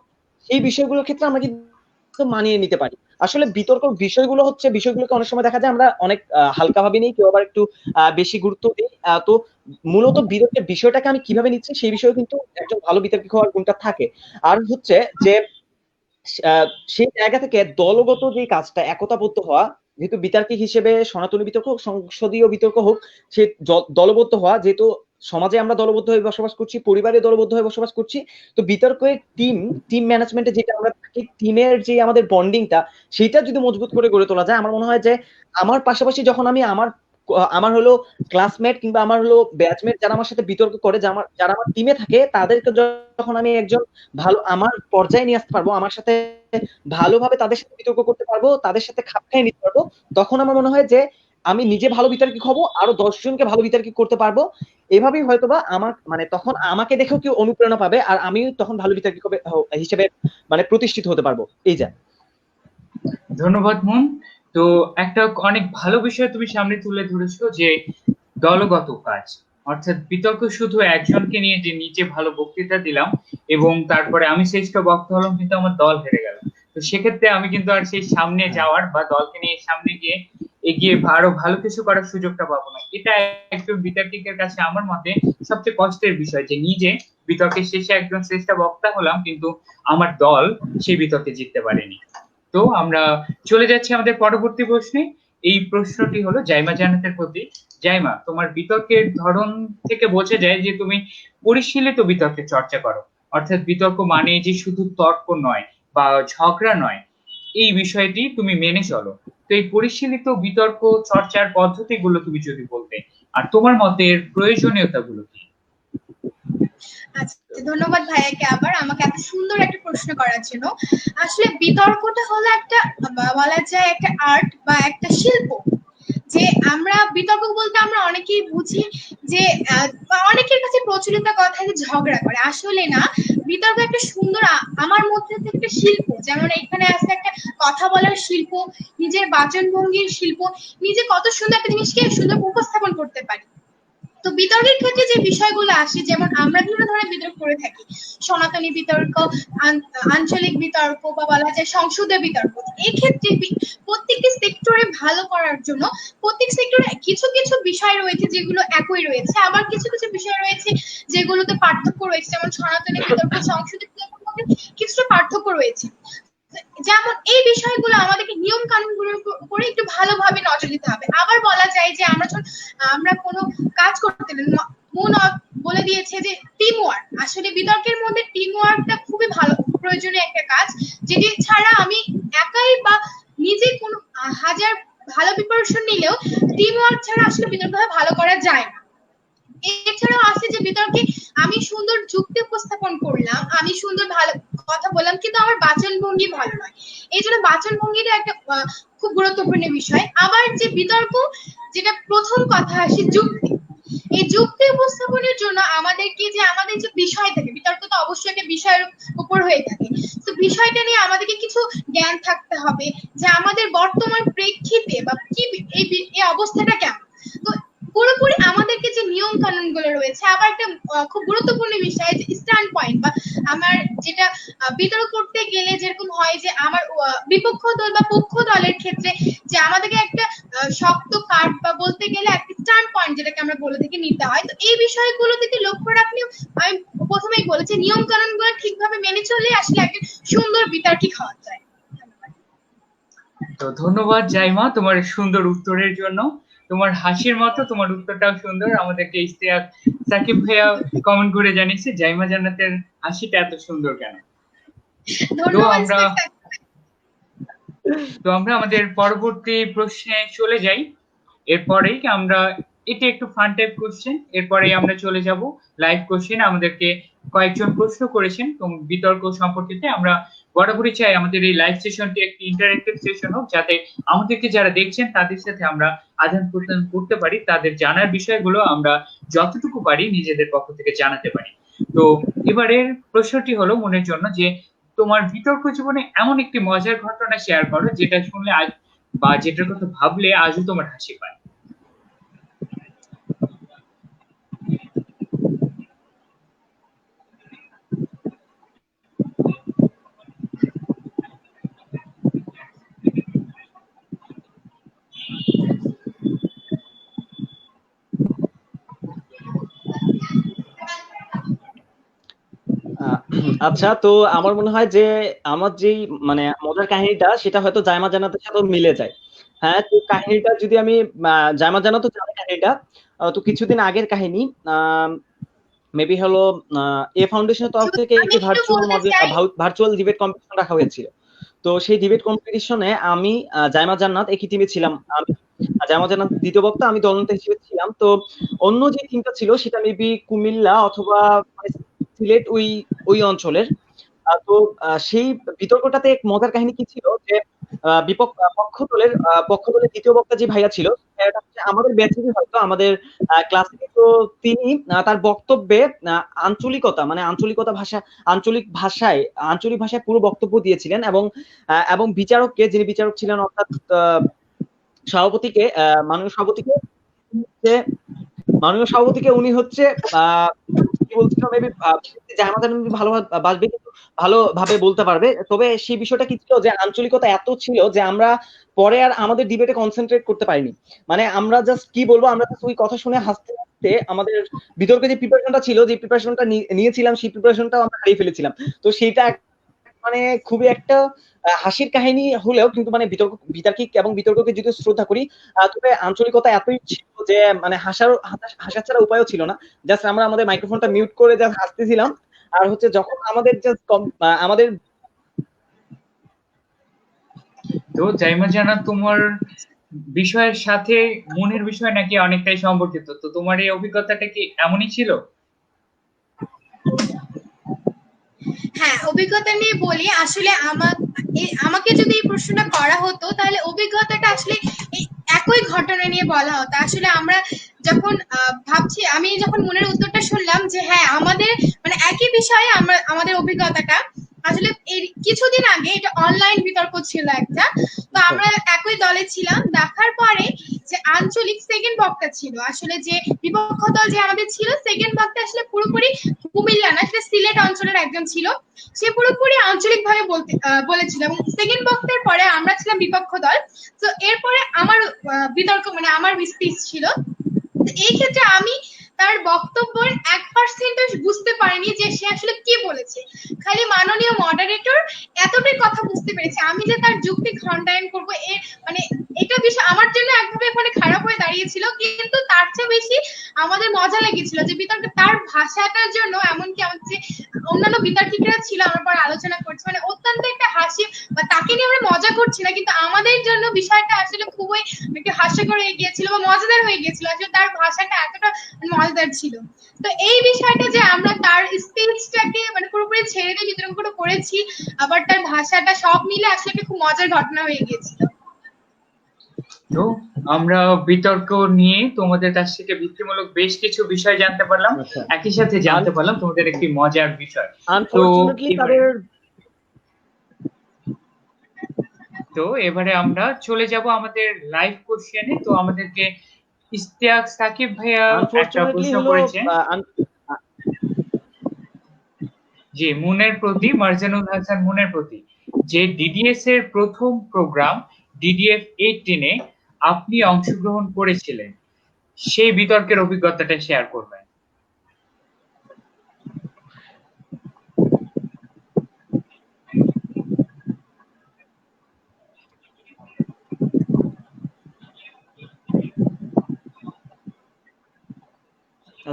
এই বিষয়গুলোর ক্ষেত্রে আমরা কিন্তু মানিয়ে নিতে পারি। আসলে বিতর্ক বিষয়গুলোকে অনেক সময় দেখা যায় আমরা অনেক হালকা ভাবে নিই, কেউ আবার একটু বেশি গুরুত্ব দিই। তো মূলত বিতর্কের বিষয়টাকে আমি কিভাবে নিচ্ছি সেই বিষয়ে কিন্তু একজন ভালো বিতর্কিক হওয়ার গুণটা থাকে। আর হচ্ছে যে সেই জায়গা থেকে দলগত যে কাজটা, একতাবদ্ধ হওয়া, যেহেতু বিতার্কিক হিসেবে সনাতনী বিতর্ক হোক, সংসদীয় বিতর্ক হোক, সে দলবদ্ধ হওয়া, যেহেতু সমাজে আমরা দলবদ্ধ হয়ে বসবাস করছি, পরিবারে দলবদ্ধ হয়ে বসবাস করছি, তো বিতর্কের টিম ম্যানেজমেন্টে যেটা আমরা থাকি, টিমের যে আমাদের বন্ডিংটা, সেটা যদি মজবুত করে গড়ে তোলা যায়, আমার মনে হয় যে আমার পাশাপাশি যখন আমি আমার হলো ক্লাসমেট কিংবা আমার হলো ব্যাচমেট যারা আমার সাথে বিতর্ক করে, যারা আমার টিমে থাকে, তাদেরকে যখন আমি একজন ভালো আমার পর্যায়ে নিয়ে আসতে পারবো, আমার সাথে ভালোভাবে তাদের সাথে বিতর্ক করতে পারবো, তাদের সাথে খাপ খাইয়ে নিতে পারবো, তখন আমার মনে হয় যে আমি নিজে ভালো বিতর্কিক হবো, আরো 10 জনকে ভালো বিতর্কিক করতে পারবো। এভাবেই হয়তোবা আমার মানে তখন আমাকে দেখেও কেউ অনুপ্রেরণা পাবে, আর আমি তখন ভালো বিতর্কিক হিসেবে মানে প্রতিষ্ঠিত হতে পারবো। এই যা। ধন্যবাদ মন। তো একটা অনেক ভালো বিষয় তুমি সামনে তুলে ধরেছো, যে দলগত কাজ, অর্থাৎ বিতর্ক শুধু একজনকে নিয়ে যে নিচে ভালো বক্তৃতা দিলাম এবং তারপরে আমি শ্রেষ্ঠ বক্তা হলাম কিন্তু আমার দল হেরে গেল, তো সেক্ষেত্রে আমি কিন্তু আর সেই সামনে যাওয়ার বা দলকে নিয়ে সামনে গিয়ে এগিয়ে আরো ভালো কিছু করার সুযোগটা পাবো না। এটা একজন বিতর্কিকের কাছে আমার মতে সবচেয়ে কষ্টের বিষয়, যে নিজে বিতর্কের শেষে একজন শ্রেষ্ঠ বক্তা হলাম কিন্তু আমার দল সেই বিতর্কে জিততে পারেনি। তো আমরা চলে যাচ্ছি আমাদের পরবর্তী প্রশ্নে। এই প্রশ্নটি হলো জাইমা জান্নাতের প্রতি। জাইমা, তোমার বিতর্কের ধরন থেকে বোঝা যায় যে তুমি পরিশীলিত বিতর্কের চর্চা করো, অর্থাৎ বিতর্ক মানে যে শুধু তর্ক নয় বা ঝগড়া নয়, এই বিষয়টি তুমি মেনে চলো। তো এই পরিশীলিত বিতর্ক চর্চার পদ্ধতিগুলো তুমি যদি বলতে, আর তোমার মতে এর প্রয়োজনীয়তাগুলো কি? আচ্ছা, ধন্যবাদ ভাইয়াকে আবার আমাকে এত সুন্দর একটা প্রশ্ন করার জন্য। আসলে বিতর্কটা হলো একটা বলা যায় একটা আর্ট বা একটা শিল্প। যে আমরা বিতর্ক বলতে আমরা অনেকেই বুঝি যে অনেকের কাছে প্রচলিত কথা যে ঝগড়া করে, আসলে না। বিতর্ক একটা সুন্দর আমার মধ্যে থেকে একটা শিল্প, যেমন এখানে আছে একটা কথা বলার শিল্প, নিজের বাচন ভঙ্গির শিল্প, নিজে কত সুন্দর একটা জিনিসকে সুন্দর উপস্থাপন করতে পারি। তো বিতর্কের ক্ষেত্রে যে বিষয়গুলো আসে, যেমন আমরা বিভিন্ন ধরনের বিতর্ক করে থাকি, সনাতনী বিতর্ক, আঞ্চলিক বিতর্ক বা বলা যায় সংসদীয় বিতর্ক। এই ক্ষেত্রে প্রত্যেকটি সেক্টরে ভালো করার জন্য প্রত্যেক সেক্টরে কিছু কিছু বিষয় রয়েছে যেগুলো একই রয়েছে, আবার কিছু কিছু বিষয় রয়েছে যেগুলোতে পার্থক্য রয়েছে, যেমন সনাতনী বিতর্ক, সংসদীয় বিতর্কের মধ্যে কিছুটা পার্থক্য রয়েছে। যেমন এই বিষয়গুলো আমাদেরকে নিয়ম কানুন গুলোর উপরে একটু ভালোভাবে নজর দিতে হবে। আবার বলা যায় যে আমরা কোনো কাজ করতে মন বলে দিয়েছে যে টিম ওয়ার্ক, আসলে বিতর্কের মধ্যে টিম ওয়ার্কটা খুবই ভালো প্রয়োজনীয় একটা কাজ, যেটি ছাড়া আমি একাই বা নিজে কোনো হাজার ভালো প্রিপারেশন নিলেও টিম ওয়ার্ক ছাড়া আসলে বিতর্ক ভালো করা যায় না। এছাড়াও আছে যে বিতর্কে আমি সুন্দর যুক্তি উপস্থাপন করলাম, আমি সুন্দর ভালো কথা বললাম, কিন্তু আমার বাচন ভঙ্গি ভালো নয়, এই জন্য বাচন ভঙ্গিটা একটা খুব গুরুত্বপূর্ণ বিষয়। আবার যে বিতর্ক, যেটা প্রথম কথা আসে যুক্তি, এই যুক্তি উপস্থাপনের জন্য আমাদেরকে যে আমাদের যে বিষয় থাকে, বিতর্ক তো অবশ্যই একটা বিষয়ের উপর হয়ে থাকে, তো বিষয়টা নিয়ে আমাদেরকে কিছু জ্ঞান থাকতে হবে যে আমাদের বর্তমান প্রেক্ষিতে বা কি এই অবস্থাটা কেমন। তো পুরোপুরি আমাদেরকে যে নিয়ম কানুন গুলো রয়েছে, আবার একটা খুব গুরুত্বপূর্ণ বিষয় যে স্ট্যান্ড পয়েন্ট বা আমার যেটা বিতর্ক করতে গেলে যেরকম হয় যে আমার বিপক্ষ দল বা পক্ষ দলের ক্ষেত্রে যে আমাদেরকে একটা শক্ত কার্ড বা বলতে গেলে একটা স্ট্যান্ড পয়েন্ট যেটাকে আমরা বলে থেকে নিতে হয়। তো এই বিষয়গুলো দিকে লক্ষ্য রাখলে আমি প্রথমেই বলেছি নিয়ম কানুন গুলো ঠিকভাবে মেনে চললে আসলে একটা সুন্দর বিতর্কিক হওয়া যায়। তো ধন্যবাদ জাইমা তোমার সুন্দর উত্তরের জন্য। তোমার হাসির মতো তোমার উত্তরটাও সুন্দর। আমাদেরকে ইশতিয়াক সাকিব ভাইয়া কমেন্ট করে জানিয়েছে জাইমা জান্নাতের হাসিটা এত সুন্দর কেন। তো ধন্যবাদ। আমরা আমাদের পরবর্তী প্রশ্নে চলে যাই। এরপরেই আমরা এটা একটু ফান টাইপ কোশ্চেন, এরপরেই আমরা চলে যাব লাইভ কোশ্চেন। আমাদেরকে কয়েকজন প্রশ্ন করেছেন বিতর্ক সম্পর্কিত। আমরা বরাবরই চাই আমাদের এই লাইভ সেশনটি একটি ইন্টারেক্টিভ সেশন হোক, যাতে আমাদেরকে যারা দেখছেন তাদের সাথে আমরা আদান প্রদান করতে পারি, তাদের জানার বিষয়গুলো আমরা যতটুকু পারি নিজেদের পক্ষ থেকে জানাতে পারি। তো এবারের প্রশ্নটি হলো মনের জন্য যে তোমার বিতর্ক জীবনে এমন একটি মজার ঘটনা শেয়ার করো যেটা শুনলে আজ বা যেটার কথা ভাবলে আজও তোমার হাসি পায়। আচ্ছা, তো আমার মনে হয় যে আমার যেই মানে মজার কাহিনীটা সেটা হয়তো জায়মা জান্নাতের সাথেও মিলে যায়। হ্যাঁ, তো কাহিনীটা যদি আমি জায়মা জান্নাত তো জানে কাহিনীটা। তো কিছুদিন আগের কাহিনী। মেবি হলো এ ফাউন্ডেশনের তরফ থেকে আমি একটি একটু বলতে চাই। ভার্চুয়াল ডিবেট কম্পিটিশন রাখা হয়েছিল। তো সেই ডিবেট কম্পিটিশনে আমি জায়মা জান্নাত একই টিমে ছিলাম। আমি জায়মা জান্নাত দ্বিতীয় বক্তা, আমি দলনেতা হিসেবে ছিলাম। তো অন্য যে টিমটা ছিল সেটা মেবি কুমিল্লা অথবা মানে সিলেট ওই ওই অঞ্চলের। তো সেই বিতর্কটাতে এক মজার কাহিনী কি ছিল যে পক্ষ দলের দ্বিতীয় বক্তা যে ভাইয়া ছিল, সেটা হচ্ছে আমাদের ব্যাচেরই হয়তো আমাদের ক্লাসে। তো তিনি তার বক্তব্যে মানে আঞ্চলিক ভাষায় পুরো বক্তব্য দিয়েছিলেন, এবং যিনি বিচারক ছিলেন, অর্থাৎ সভাপতিকে মাননীয় সভাপতিকে যে মাননীয় সভাপতিকে উনি হচ্ছে আহ কি বলছিল মেবি যে আমাদের ভালোভাবে বাসবে, কিন্তু ভালোভাবে বলতে পারবে। তবে সেই বিষয়টা কি ছিল যে আঞ্চলিকতা এত ছিল যে আমরা পরে আর আমাদের ডিবেটে কনসেন্ট্রেট করতে পারিনি। মানে আমরা জাস্ট কি বলবো, আমরা জাস্ট ওই কথা শুনে হাসতে হাসতে আমাদের বিতর্কে যে প্রিপারেশনটা ছিল, যে প্রিপারেশনটা নিয়েছিলাম, সেই প্রিপারেশনটাও আমরা হারিয়ে ফেলেছিলাম। তো সেইটা মানে খুবই একটা হাসির কাহিনী হলেও কিন্তু মানে বিতার্কিক এবং বিতর্ককে যদি শ্রদ্ধা করি, তবে আঞ্চলিকতা এতই ছিল যে মানে হাসা ছাড়া উপায়ও ছিল না। জাস্ট আমরা আমাদের মাইক্রোফোনটা মিউট করে জাস্ট হাসতেছিলাম। আর হচ্ছে যখন আমাদের জাস্ট আমাদের তো জাইমা জানা তোমার বিষয়ের সাথে মনের বিষয় নাকি অনেকটাই সম্পর্কিত, তো তোমার এই অভিজ্ঞতাটা কি এমনই ছিল? হ্যাঁ, অভিজ্ঞতা নিয়ে বলি। আসলে আমাকে যদি এই প্রশ্নটা করা হতো তাহলে অভিজ্ঞতাটা আসলে এই একই ঘটনা নিয়ে বলা হতো। আসলে আমরা যখন ভাবছি, আমি যখন মনের উত্তরটা শুনলাম যে হ্যাঁ আমাদের মানে একই বিষয়ে আমাদের অভিজ্ঞতাটা আসলে এই কিছুদিন আগে এটা অনলাইন বিতর্ক ছিল একটা। তো আমরা একই দলে ছিলাম, দেখার পরে যে আঞ্চলিক সেকেন্ড বক্তা ছিল, আসলে যে বিপক্ষ দল যে আমাদের ছিল সেকেন্ড বক্তা আসলে পুরোপুরি কুমিল্লা না, সেটা সিলেট অঞ্চলের একজন ছিল। সে পুরোপুরি আঞ্চলিক ভাবে বলেছিল, এবং সেকেন্ড বক্তার পরে আমরা ছিলাম বিপক্ষ দল। তো এরপরে আমার বিতর্ক মানে আমার স্পিচ ছিল। তো এই ক্ষেত্রে আমি তার বক্তব্যের 1% বুঝতে পারিনি যে সে আসলে কি বলেছে। খালি মাননীয় মডারেটর এতটাই কথা বুঝতে পেরেছে। আমি যে তার যুক্তি খণ্ডায়ন করবো মানে এটা বিষয় আমার জন্য একভাবে মানে খারাপ হয়ে দাঁড়িয়েছিল, কিন্তু তার চেয়ে বেশি আমাদের মজা লেগেছিল যে বিতর্কে তার ভাষাটার জন্য, এমনকি আমাদের যে অন্যান্য বিতর্কিকরা ছিল আমার পর আলোচনা করছে, মানে অত্যন্ত একটা হাসি বা তাকে নিয়ে আমরা মজা করছি না, কিন্তু আমাদের জন্য বিষয়টা আসলে খুবই একটু হাস্যকর হয়ে গিয়েছিল বা মজাদার হয়ে গিয়েছিল। আসলে তার ভাষাটা এতটা মজাদার ছিল। তো এই বিষয়টা যে আমরা তার স্পিচটাকে মানে পুরোপুরি ছেড়ে দিয়ে বিতর্ক করেছি, আবার তার ভাষাটা সব মিলে আসলে একটা খুব মজার ঘটনা হয়ে গিয়েছিল। তো আমরা বিতর্ক নিয়ে তোমাদের কাছ থেকে ভিত্তিমূলক বেশ কিছু বিষয় জানতে পারলাম, একই সাথে জানতে পারলাম তোমাদের একটি মজার বিষয়। আনফরচুনেটলি তাদের তো এবারে আমরা চলে যাব আমাদের লাইভ কোশ্চেনে। তো আমাদেরকে ইশতিয়াক সাকিব ভাইয়া একটা প্রশ্ন করেছেন। জি, মুনের প্রতি, মার্জানুল হাসান মুনের প্রতি, যে ডিডিএস এর প্রথম প্রোগ্রাম ডিডিএফ 18-এ আপনি অংশগ্রহণ করেছিলেন, সেই বিতর্কের অভিজ্ঞতাটা শেয়ার করবেন।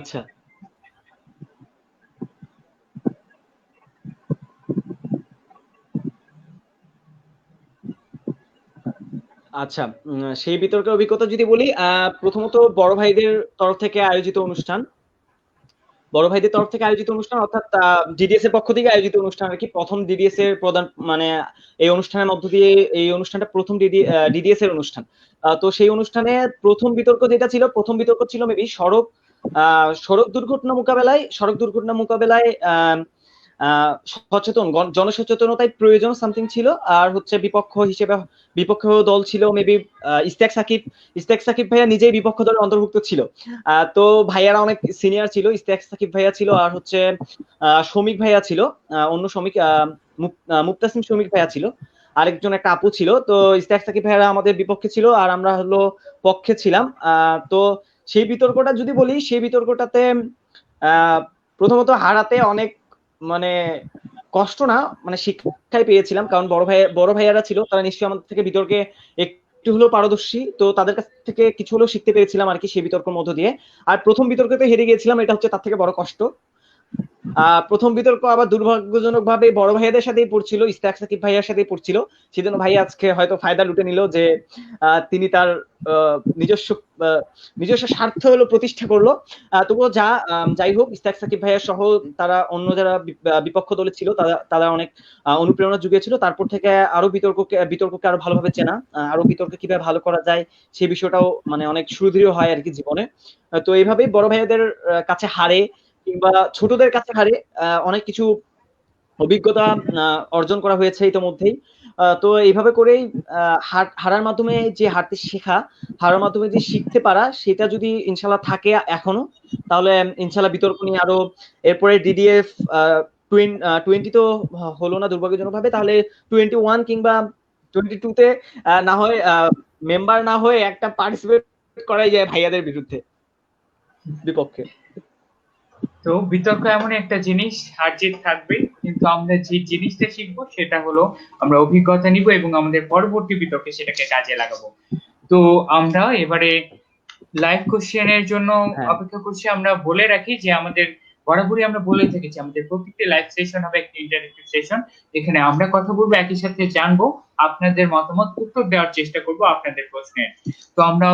আচ্ছা আচ্ছা সেই বিতর্কের অভিজ্ঞতা যদি বলি, প্রথমত বড় ভাইদের তরফ থেকে আয়োজিত অনুষ্ঠান, অর্থাৎ ডিডিএস এর পক্ষ থেকে আয়োজিত অনুষ্ঠান আর কি। প্রথম ডিডিএস এর প্রধান মানে এই অনুষ্ঠানের মধ্য দিয়ে এই অনুষ্ঠানটা প্রথম ডিডিএস এর অনুষ্ঠান। তো সেই অনুষ্ঠানে প্রথম বিতর্ক ছিল মেবি সড়ক দুর্ঘটনা মোকাবেলায় সচেতন জনসচেতনতায় প্রয়োজন সামথিং ছিল। আর হচ্ছে বিপক্ষ দল ছিল মেবি ইস্তেক সাকিব ভাইয়া নিজেই বিপক্ষ দলের অন্তর্ভুক্ত ছিল। তো ভাইয়ারা অনেক সিনিয়র ছিল, ইস্তেক সাকিব ভাইয়া ছিল, আর হচ্ছে শমিক ভাইয়া ছিল, অন্য শমিক মুক্তাসিম শমিক ভাইয়া ছিল, আরেকজন একটা আপু ছিল। তো ইস্তেক সাকিব ভাইয়ারা আমাদের বিপক্ষে ছিল আর আমরা হলো পক্ষে ছিলাম। তো সেই বিতর্কটা যদি বলি, সেই বিতর্কটাতে প্রথমত হারাতে অনেক মানে কষ্ট না, মানে শিক্ষাই পেয়েছিলাম, কারণ বড় ভাইয়ারা ছিল, তারা নিশ্চয়ই আমাদের থেকে বিতর্কে একটু হলেও পারদর্শী, তো তাদের কাছ থেকে কিছু হলেও শিখতে পেরেছিলাম আর কি সেই বিতর্কের মধ্য দিয়ে। আর প্রথম বিতর্কতে হেরে গিয়েছিলাম, এটা হচ্ছে তার থেকে বড় কষ্ট। প্রথম বিতর্ক আবার দুর্ভাগ্যজনক ভাবে বড় ভাইয়াদের সাথেই পড়ছিল, ইস্তাক সাকিব ভাইয়ার সাথেই পড়ছিল। সেজন্য ভাই আজকে হয়তো ফায়দা লুটে নিল যে তিনি তার নিজস্ব স্বার্থ হলো প্রতিষ্ঠা করলো। তবুও যাই হোক, ইস্তাক সাকিব ভাইয়া সহ তারা অন্য যারা বিপক্ষ দলে ছিল তারা অনেক অনুপ্রেরণা জুগিয়েছিল। তারপর থেকে আরো বিতর্ককে আরো ভালোভাবে চেনা, আরো বিতর্কে কিভাবে ভালো করা যায় সেই বিষয়টাও মানে অনেক সুদৃঢ় হয় আর কি জীবনে। তো এইভাবেই বড় ভাইয়াদের কাছে হারে কিংবা ছোটদের কাছে হারে অনেক কিছু অভিজ্ঞতা অর্জন করা হয়েছে ইতোমধ্যেই। তো এইভাবে করেই হারার মাধ্যমে যে হারতে শেখা, হারার মাধ্যমে যে শিখতে পারা, সেটা যদি ইনশাল্লাহ থাকে এখনো, তাহলে ইনশাল্লাহ বিতর্ক নিয়ে আরো এরপরে ডিডিএফ 20 তো হলো না দুর্ভাগ্যজনক ভাবে, তাহলে 21 কিংবা 22 তে না হয় মেম্বার না হয়ে একটা পার্টিসিপেট করাই যায় ভাইয়াদের বিপক্ষে। তো বিতর্ক এমন একটা জিনিস, হার জিত থাকবে, কিন্তু আমরা যে জিনিসটা শিখবো সেটা হলো আমরা অভিজ্ঞতা নিব এবং আমাদের পরবর্তী বিতর্কে সেটাকে কাজে লাগাবো। তো আমরা এবারে লাইভ কোশ্চেনের জন্য অপেক্ষা করছি। আমরা বলে রাখি যে আমাদের বরাবরই আমরা বলে থেকেছি আমাদের প্রত্যেকটি লাইভ সেশন হবে একটি ইন্টারেক্টিভ সেশন, এখানে আমরা কথা বলবো, একই সাথে জানবো, আপনাদের মতামত উত্তর দেওয়ার চেষ্টা করব আপনাদের প্রশ্নের। তো আমরা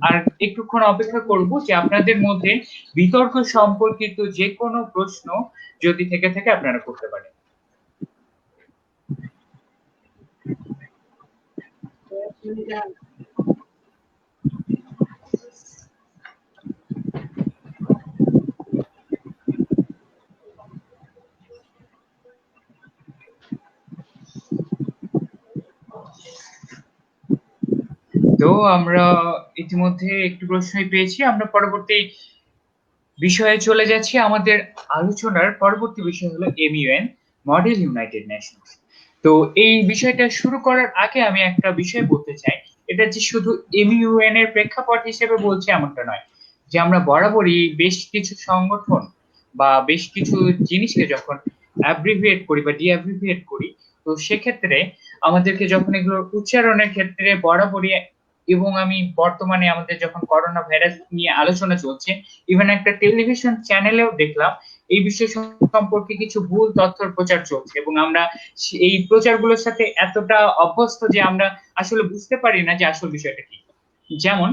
আর একটুক্ষণ অপেক্ষা করব যে আপনাদের মধ্যে বিতর্ক সম্পর্কিত যে কোনো প্রশ্ন যদি থেকে থাকে আপনারা করতে পারেন। তো আমরা ইতিমধ্যে একটু প্রশ্নই পেয়েছি, আমরা পরবর্তী বিষয়ে চলে যাচ্ছি। আমাদের আলোচনার পরবর্তী বিষয় হলো MUN, মডেল ইউনাইটেড নেশনস। তো এই বিষয়টা শুরু করার আগে আমি একটা বিষয় বলতে চাই, এটা যে শুধু MUN এর প্রেক্ষাপট হিসেবে বলছি এমনটা নয়, যে আমরা বরাবরই বেশ কিছু সংগঠন বা বেশ কিছু জিনিসকে যখন অ্যাব্রিভিয়েট করি বা ডিঅ্যাব্রিভিয়েট করি, তো সেক্ষেত্রে আমাদেরকে যখন এগুলোর উচ্চারণের ক্ষেত্রে বরাবরই, এবং আমি বর্তমানে আমাদের যখন করোনা ভাইরাস নিয়ে আলোচনা চলছে, ইভেন একটা টেলিভিশন চ্যানেলেও দেখলাম এই বিষয় সম্পর্কে কিছু ভুল তথ্যের প্রচার চলছে, এবং আমরা এই প্রচারগুলোর সাথে এতটা অভ্যস্ত যে আমরা আসলে বুঝতে পারি না যে আসল বিষয়টা কি। যেমন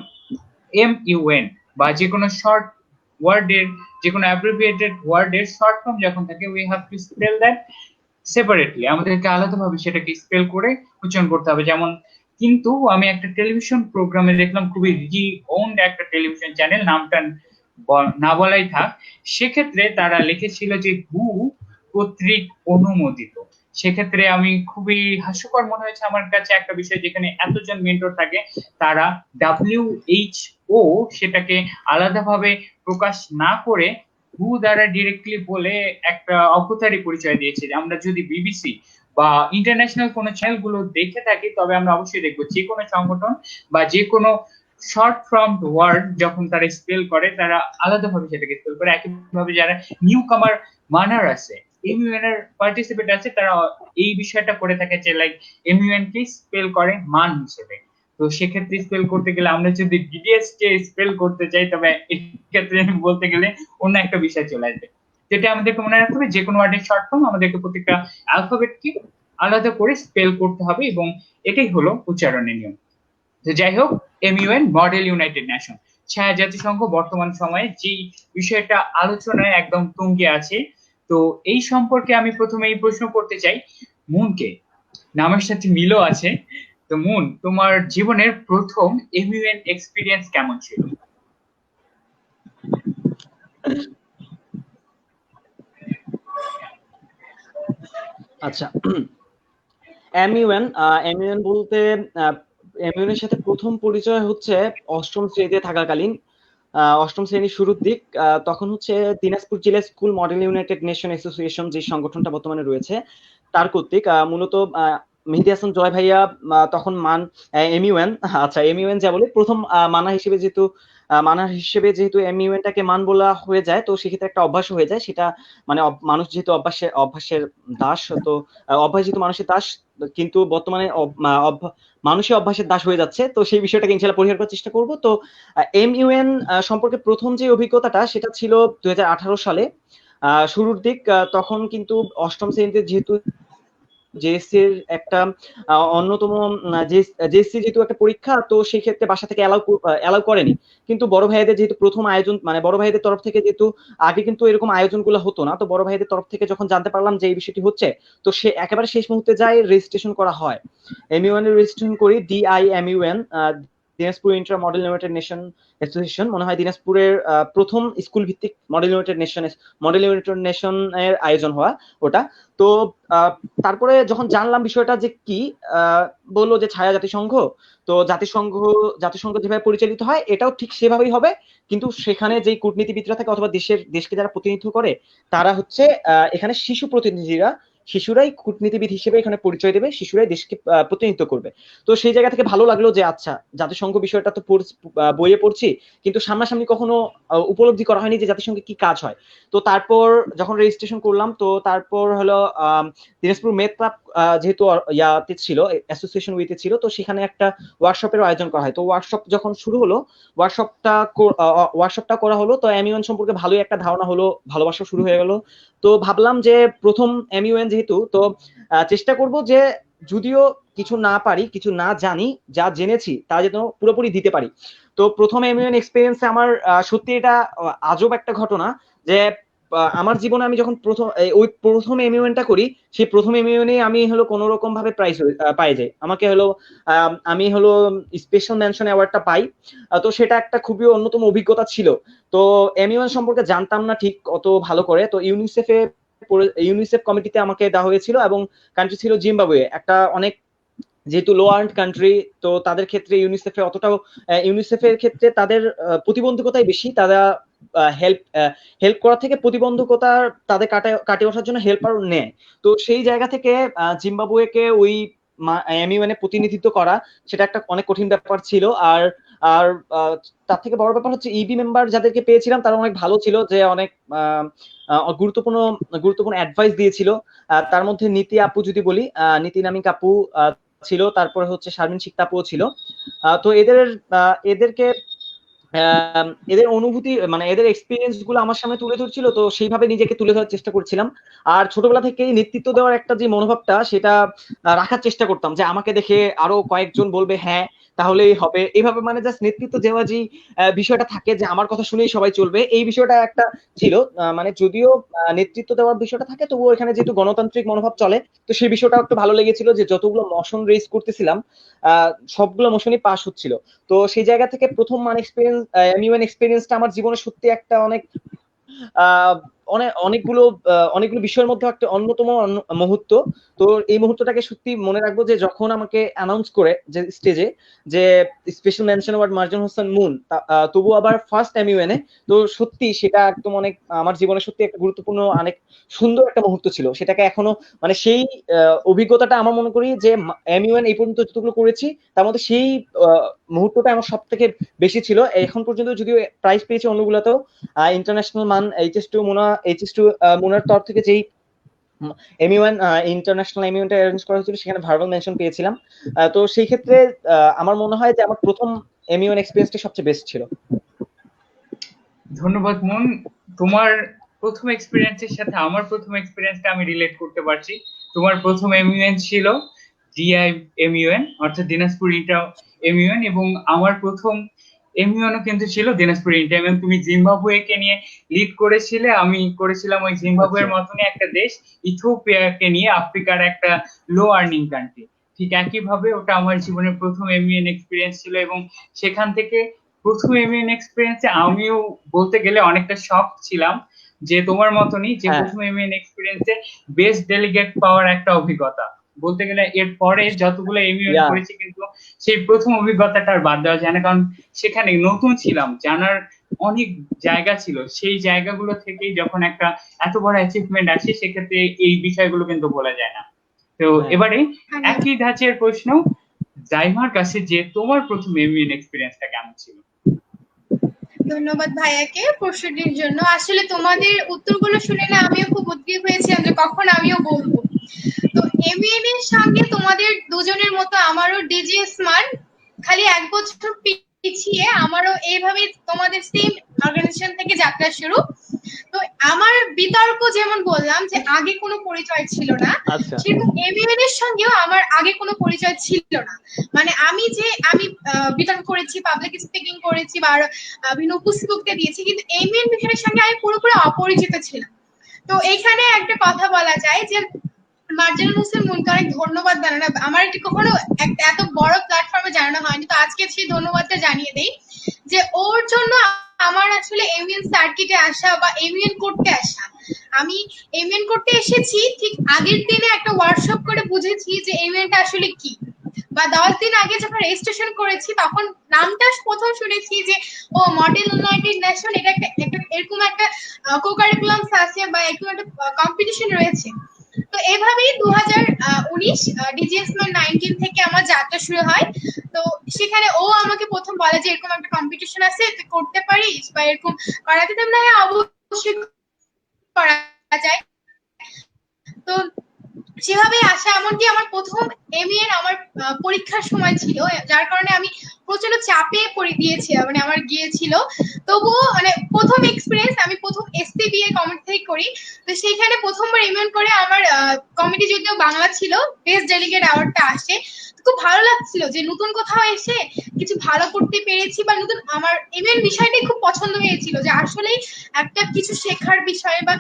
MUN বা যে কোনো শর্ট ওয়ার্ডের, যে কোনো অ্যাব্রিভিয়েটেড ওয়ার্ডের শর্ট ফর্ম যখন থাকে, we have to spell that separately, আমাদেরকে আলাদাভাবে সেটাকে স্পেল করে উচ্চারণ করতে হবে। যেমন, কিন্তু আমি একটা টেলিভিশন প্রোগ্রামে দেখলাম, খুবই রি-ওন্ড একটা টেলিভিশন চ্যানেল, নামটা না বলাই থাক, সেক্ষেত্রে তারা লিখেছিল যে হু কর্তৃক অনুমোদিত। সেক্ষেত্রে আমি খুবই হাস্যকর মনে হয়েছে আমার কাছে একটা বিষয়, যেখানে এতজন মেন্টর থাকে, তারা WHO সেটাকে আলাদাভাবে প্রকাশ না করে হু দ্বারা ডিরেক্টলি বলে একটা অজ্ঞতারই পরিচয় দিয়েছে। আমরা যদি বিবিসি বা ইন্টারন্যাশনাল কোনো চ্যানেলগুলো দেখে থাকি, তবে আমরা অবশ্যই দেখবো যে কোনো সংগঠন বা যে কোনো শর্ট ফর্ম ওয়ার্ড যখন তারা স্পেল করে, তারা আলাদাভাবে সেটাকে স্পেল করে। একইভাবে যারা নিউ কামার মানার আছে, MUN এর পার্টিসিপেট আছে, তারা এই বিষয়টা করে থাকে যে লাইক MUN কে স্পেল করে মান হিসেবে। তো সেক্ষেত্রে স্পেল করতে গেলে আমরা যদি ডিডিএস কে স্পেল করতে চাই, তবে এক্ষেত্রে বলতে গেলে অন্য একটা বিষয় চলে আসবে। যেটা আমাদেরকে মনে রাখতে হবে, যে কোনো ওয়ার্ডের শর্ট ফর্ম আমাদেরকে প্রত্যেকটা অ্যালফাবেটকে আলাদা করে স্পেল করতে হবে, এবং এটাই হলো উচ্চারণের নিয়ম। তো যাই হোক, MUN মডেল ইউনাইটেড নেশন, ছায়া জাতিসংঘ বর্তমান সময়ে যে বিষয়টা আলোচনায় একদম তুঙ্গে আছে। তো এই সম্পর্কে আমি প্রথমে এই প্রশ্ন করতে চাই মুনকে, নামের সাথে মিলও আছে। তো মুন, তোমার জীবনের প্রথম MUN এক্সপিরিয়েন্স কেমন ছিল? আচ্ছা, এমইউএন এমইউএন বলতে এমইউএন এর সাথে প্রথম পরিচয় হচ্ছে অষ্টম শ্রেণীতে থাকাকালীন। অষ্টম শ্রেণীর শুরুর দিক, তখন হচ্ছে দিনাজপুর জেলা school model united nation association যে সংগঠনটা বর্তমানে রয়েছে তার কর্তৃক মূলত মেহেদী হাসান জয় ভাইয়া তখন এমইউএন, আচ্ছা এমইউএন যা বলে প্রথম মানা হিসেবে যেহেতু এমইউএনটাকে মান বলা হয়ে যায়, তো সেক্ষেত্রে একটা অভ্যাস হয়ে যায় সেটা, মানে মানুষ যেহেতু অভ্যাসের দাস, তো অভ্যাস যেহেতু মানুষের দাস, কিন্তু বর্তমানে মানুষই অভ্যাসের দাস হয়ে যাচ্ছে, তো সেই বিষয়টাকে ইনশাল্লাহ পরিহার করার চেষ্টা করব। তো এমইউএন সম্পর্কে প্রথম যে অভিজ্ঞতাটা সেটা ছিল 2018 সালে শুরুর দিক। তখন কিন্তু অষ্টম শ্রেণীতে যেহেতু জেএসসি এর একটা অন্যতম জেএসসি যেহেতু একটা পরীক্ষা, তো সেই ক্ষেত্রে বাসা থেকে অ্যালাউ করেনি। কিন্তু বড় ভাইদের যেহেতু প্রথম আয়োজন, মানে বড় ভাইদের তরফ থেকে যেহেতু আগে কিন্তু এরকম আয়োজনগুলো হতো না, তো বড় ভাইদের তরফ থেকে যখন জানতে পারলাম যে এই বিষয়টি হচ্ছে, তো সে একেবারে শেষ মুহূর্তে যায় রেজিস্ট্রেশন করা হয়। এমইউএন এর রেজিস্ট্রেশন করি, DIMUN, Dinajpur inter model united nation association, মনে হয় দিনাজপুরের প্রথম স্কুল ভিত্তিক মডেল ইউনাইটেড নেশন এর আয়োজন হওয়া ওটা। তো তারপরে যখন জানলাম বিষয়টা যে কি, বললো যে ছায়া জাতিসংঘ, তো জাতিসংঘ যেভাবে পরিচালিত হয় এটাও ঠিক সেভাবেই হবে, কিন্তু সেখানে যে কূটনীতিবিদরা থাকে অথবা দেশকে যারা প্রতিনিধিত্ব করে তারা হচ্ছে এখানে শিশু প্রতিনিধিরা, শিশুরাই কূটনীতিবিদ হিসেবে এখানে পরিচয় দেবে, শিশুরাই দেশকে প্রতিনিধিত্ব করবে। তো সেই জায়গা থেকে ভালো লাগলো যে আচ্ছা, জাতিসংঘ বিষয়টা তো বইয়ে পড়ছি, কিন্তু সামনাসামনি কখনো উপলব্ধি করা হয়নি যে জাতিসংঘে কি কাজ হয়। তো তারপর যখন রেজিস্ট্রেশন করলাম, তো তারপর হলো দিনাজপুর মেথ ক্লাব যেহেতু ইয়াতে ছিল, অ্যাসোসিয়েশন উইতে ছিল, তো সেখানে একটা ওয়ার্কশপের আয়োজন করা হয়। তো ওয়ার্কশপ যখন শুরু হলো, ওয়ার্কশপটা করা হলো, তো এমইউএন সম্পর্কে ভালোই একটা ধারণা হলো, ভালোবাসা শুরু হয়ে গেল। তো ভাবলাম যে প্রথম এমইউএন যেহেতু, তো চেষ্টা করব যে যদিও কিছু না পারি, কিছু না জানি, যা জেনেছি তা যেন পুরোপুরি দিতে পারি। তো প্রথম এমইউএন এক্সপিরিয়েন্সে আমার সত্যি এটা আজব একটা ঘটনা যে আমার জীবনে আমি যখন ওই প্রথম এমইউএনটা করি, সেই প্রথম এমইউএনে আমি হলো কোনো রকম ভাবে প্রাইজ পাই যাই, আমাকে হলো আমি হলো স্পেশাল মেনশন অ্যাওয়ার্ডটা পাই। তো সেটা একটা খুবই অন্যতম অভিজ্ঞতা ছিল। তো এমইউএন সম্পর্কে জানতাম না ঠিক অত ভালো করে, তো ইউনিসেফ কমিটিতে আমাকে দেওয়া হয়েছিল, এবং কান্ট্রি ছিল জিম্বাবুয়ে, একটা অনেক যেহেতু লো আর্ন কান্ট্রি, তো তাদের ক্ষেত্রে ইউনিসেফের ক্ষেত্রে তাদের প্রতিবন্ধকতাই বেশি, তারা হেল্প করা থেকে প্রতিবন্ধকতা তাদের কাটিয়ে ওঠার জন্য হেল্পার নেয়। তো সেই জায়গা থেকে জিম্বাবুয়েকে ওই এমইউএন এ প্রতিনিধিত্ব করা, সেটা একটা অনেক কঠিন ব্যাপার ছিল। আর আর তার থেকে বড় ব্যাপার হচ্ছে ইবি মেম্বার যাদেরকে পেয়েছিলাম তারা অনেক ভালো ছিল, যে অনেক গুরুত্বপূর্ণ গুরুত্বপূর্ণ অ্যাডভাইস দিয়েছিল। তার মধ্যে নীতি আপু যদি বলি, নীতি নামিক আপু ছিল, তারপরে হচ্ছে শারমিন শিকতা আপুও ছিল। তো এদেরকে এদের অনুভূতি, মানে এদের এক্সপিরিয়েন্স গুলো আমার সামনে তুলে ধরছিল, তো সেইভাবে নিজেকে তুলে ধরার চেষ্টা করছিলাম। আর ছোটবেলা থেকেই নেতৃত্ব দেওয়ার একটা যে মনোভাবটা, সেটা রাখার চেষ্টা করতাম, যে আমাকে দেখে আরো কয়েকজন বলবে হ্যাঁ তাহলেই হবে, এইভাবে মানে জাস্ট নেতৃত্ব দেওয়া যে বিষয়টা থাকে, যে আমার কথা শুনেই সবাই চলবে, এই বিষয়টা একটা ছিল। মানে যদিও নেতৃত্ব দেওয়ার বিষয়টা থাকে, তবুও এখানে যেহেতু গণতান্ত্রিক মনোভাব চলে, তো সেই বিষয়টা একটু ভালো লেগেছিল, যে যতগুলো মোশন রেজ করতেছিলাম সবগুলো মোশনই পাস হচ্ছিল। তো সেই জায়গা থেকে প্রথম এমইউএন এক্সপিরিয়েন্সটা আমার জীবনে সত্যি একটা অনেকগুলো বিষয়ের মধ্যে একটা অন্যতম মুহূর্ত। তো এই মুহূর্তটাকে সত্যি মনে রাখবো, যে যখন আমাকে অ্যানাউন্স করে যে স্টেজে যে special mention award Marjan Hossain moon, তবু আবার ফার্স্ট এমইউএন এ, তো সত্যি সেটা একদম অনেক আমার জীবনে সত্যি একটা গুরুত্বপূর্ণ, অনেক সুন্দর একটা মুহূর্ত ছিল। সেটাকে এখনো, মানে সেই অভিজ্ঞতাটা আমার মনে করি যে এমইউএন এই পর্যন্ত যতগুলো করেছি তার মধ্যে সেই মুহূর্তটা আমার সব থেকে বেশি ছিল। এখন পর্যন্ত যদিও প্রাইজ পেয়েছি অন্যগুলোতেও, ইন্টারন্যাশনাল মান এইচএস টু মুনার তরফ থেকে যেই এমইউএন ইন্টারন্যাশনাল এমইউএনটা অ্যারেঞ্জ করা হয়েছিল, সেখানে ভার্বাল মেনশন পেয়েছিলাম। তো সেই ক্ষেত্রে আমার মনে হয় যে আমার প্রথম এমইউএন এক্সপেরিয়েন্সটা সবচেয়ে বেস্ট ছিল। ধন্যবাদ মন, তোমার প্রথম এক্সপিরিয়েন্সের সাথে আমার প্রথম এক্সপিরিয়েন্সটা আমি রিলেট করতে পারছি। তোমার প্রথম এমইউএন ছিল ডিআইএমইউএন, অর্থাৎ দিনাজপুর ইন্টার এমইউএন, এবং আমার প্রথম এমইউএনও কিন্তু ছিল দিনাজপুর ইন্টার এমইউএন। তুমি জিম্বাবুয়েকে নিয়ে লিড করেছিলে, আমি করেছিলাম ওই জিম্বাবুয়ের মতনই একটা দেশ, ইথিওপিয়াকে নিয়ে, আফ্রিকার একটা লো আর্নিং কান্ট্রি। ঠিক একইভাবে ওটা আমার জীবনের প্রথম এমইউএন এক্সপিরিয়েন্স ছিল, এবং সেখান থেকে প্রথম এমইউএন এক্সপিরিয়েন্সে আমিও বলতে গেলে অনেকটা শক ছিলাম। যে তোমার মতনই যে হ্যাঁ প্রথম এমইএন এক্সপিরিয়েন্সে বেস্ট ডেলিগেট পাওয়ার একটা অভিজ্ঞতা বলতে গেলে। এর পরে যতগুলো এমইএন ইয়া করেছি কিন্তু সেই প্রথম অভিজ্ঞতাটা আর বাদ দেওয়া যায় না, কারণ সেখানে নতুন ছিলাম, জানার অনেক জায়গা ছিল। সেই জায়গাগুলো থেকেই যখন একটা এত বড় অ্যাচিভমেন্ট আসে সেক্ষেত্রে এই বিষয়গুলো কিন্তু বলা যায় না। তো হ্যাঁ এবারে ধন্যবাদ। একই ধাঁচের প্রশ্ন জাইমার কাছে, যে তোমার প্রথম এমইএন এক্সপিরিয়েন্সটা কেমন ছিল? ধন্যবাদ ভাইয়াকে প্রশ্নটির জন্য। আসলে তোমাদের উত্তরগুলো শুনে না আমিও খুব উদ্গ্রীব হয়েছিলাম যে কখন আমিও বলবো। তো এভিএন এর সঙ্গে তোমাদের দুজনের মতো আমারও ডিজিএস মান খালি 1 বছর পিছিয়ে আমারও এইভাবে তোমাদের সেম অর্গানাইজেশন থেকে যাত্রা শুরু। তো আমার বিতর্ক যেমন বললাম যে আগে কোনো পরিচয় ছিল না, আচ্ছা সেরকম এভিএন এর সঙ্গেও আমার আগে কোনো পরিচয় ছিল না। মানে আমি বিতর্ক করেছি, পাবলিক স্পিকিং করেছি বা বিভিন্ন উপস্থাপককে দিয়েছি, কিন্তু এভিএন বিষয়ের সঙ্গে আমি পুরোপুরি অপরিচিত ছিলাম। তো এইখানে একটা কথা বলা যায় যে মার্জানুল হোসেন মুনকে অনেক ধন্যবাদ জানানো। আমার এটি কখনো একটা এত বড় প্ল্যাটফর্মে জানানো হয়নি, তো আজকে সেই ধন্যবাদটা জানিয়ে দেই যে ওর জন্য আমার আসলে এভিএন সার্কিটে আসা বা এভিএন করতে আসা। আমি এভিএন করতে এসেছি ঠিক আগের দিনে একটা ওয়ার্কশপ করে বুঝেছি যে এভিএনটা আসলে কি, বা 10 দিন আগে যখন রেজিস্ট্রেশন করেছি তখন নামটা প্রথম শুনেছি যে ও মডেল ইউনাইটেড নেশন, এটা এরকম একটা কো-কারিকুলাম আছে বা এরকম একটা কম্পিটিশন রয়েছে। তো এভাবেই 2019 ডিজিএস মান 19 থেকে আমার যাত্রা শুরু হয়। তো সেখানে ও আমাকে প্রথম বলে যে এরকম একটা কম্পিটিশন আছে, তুই করতে পারিস বা এরকম করাতে দেব না, অবশ্যই করা যায়। তো সেভাবেই আসা, এমনকি আমার প্রথম এমইএন আমার পরীক্ষার সময় ছিল, যার কারণে আমি প্রচন্ড চাপে পড়ে দিয়েছি, মানে আমার গিয়েছিল। তবুও মানে প্রথম এক্সপিরিয়েন্স, আমি প্রথম এসসিবিএ কমিটি থেকে করি। তো সেইখানে প্রথমবার এমইএন করে আমার কমিটি যদিও বাংলা ছিল, বেস্ট ডেলিগেট অ্যাওয়ার্ডটা আসে। খুব ভালো লাগছিল যে নতুন কোথাও এসে কিছু ভালো করতে পেরেছি, বা নতুন আমার এমইএন বিষয়টাই খুব পছন্দ হয়েছিল যে আসলেই একটা কিছু শেখার বিষয় বা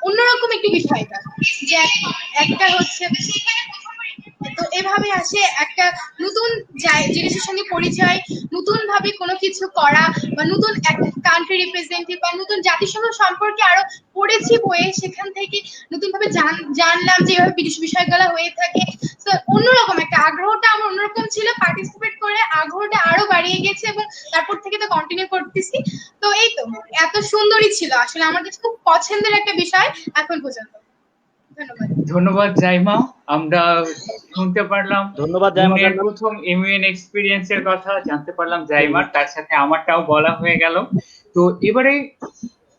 অন্যরকম একটি বিষয়টা যে একটা হচ্ছে। তো এভাবে আসে একটা নতুন জিনিসের সঙ্গে পরিচয়, নতুন ভাবে কোনো কিছু করা, বা নতুন একটা কান্ট্রি রিপ্রেজেন্টেটিভ বা নতুন জাতিসংঘ সম্পর্কে আরো পড়েছি বইয়ে, সেখান থেকে নতুন ভাবে জানলাম যে এভাবে বিদেশ বিষয়গুলো হয়ে থাকে। তো অন্যরকম একটা আগ্রহটা আমার অন্যরকম ছিল, পার্টিসিপেট করে আগ্রহটা আরো বাড়িয়ে গেছে এবং তারপর থেকে তো কন্টিনিউ করতেছি। তো এই তো এত সুন্দরই ছিল, আসলে আমার কাছে খুব পছন্দের একটা বিষয় এখন পর্যন্ত। ধন্যবাদ। ধন্যবাদ জাইমা। আমরা শুনতে পারলাম ধন্যবাদ জাইমা মুনের জান্নাত। প্রথম এমইএন এক্সপিরিয়েন্স এর কথা, জানতে পারলাম জাইমার, তার সাথে আমারটাও বলা হয়ে গেল। তো এবারে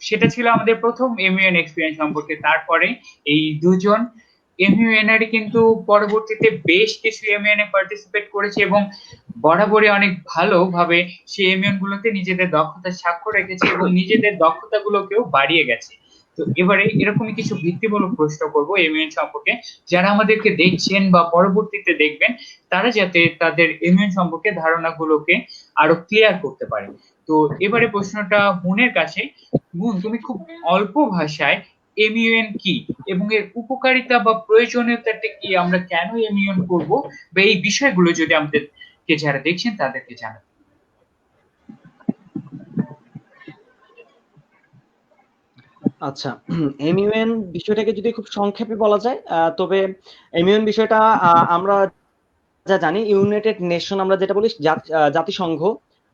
সেটা ছিল আমাদের প্রথম এমইএন এক্সপিরিয়েন্স সম্পর্কে। তারপরে এই দুজন এমইউএনারই কিন্তু পরবর্তীতে বেশ কিছু এমইএন এ পার্টিসিপেট করেছে এবং বরাবরই অনেক ভালোভাবে সেই এমইএন গুলোতে নিজেদের দক্ষতার স্বাক্ষর রেখেছে এবং নিজেদের দক্ষতাগুলোকেও বাড়িয়ে গেছে। তো এবারে এরকমই কিছু ভিত্তিমূলক প্রশ্ন করব এমইএন সম্পর্কে, যারা আমাদেরকে দেখছেন বা পরবর্তীতে দেখবেন তারা যাতে তাদের এমইএন সম্পর্কে ধারণাগুলোকে আরো ক্লিয়ার করতে পারে। তো এবারে প্রশ্নটা মুনের কাছে। মুন, তুমি খুব অল্প ভাষায় এমইউএন কি এবং এর উপকারিতা বা প্রয়োজনীয়তাটা কি, আমরা কেন এমইউএন করব, বা এই বিষয়গুলো যদি আমাদেরকে যারা দেখছেন তাদেরকে জানাবেন। আচ্ছা, এমইউএন বিষয়টাকে যদি খুব সংক্ষেপে বলা যায়, তবে এমইউএন বিষয়টা আমরা যা জানি, ইউনাইটেড নেশন আমরা যেটা বলি, জাতিসংঘ,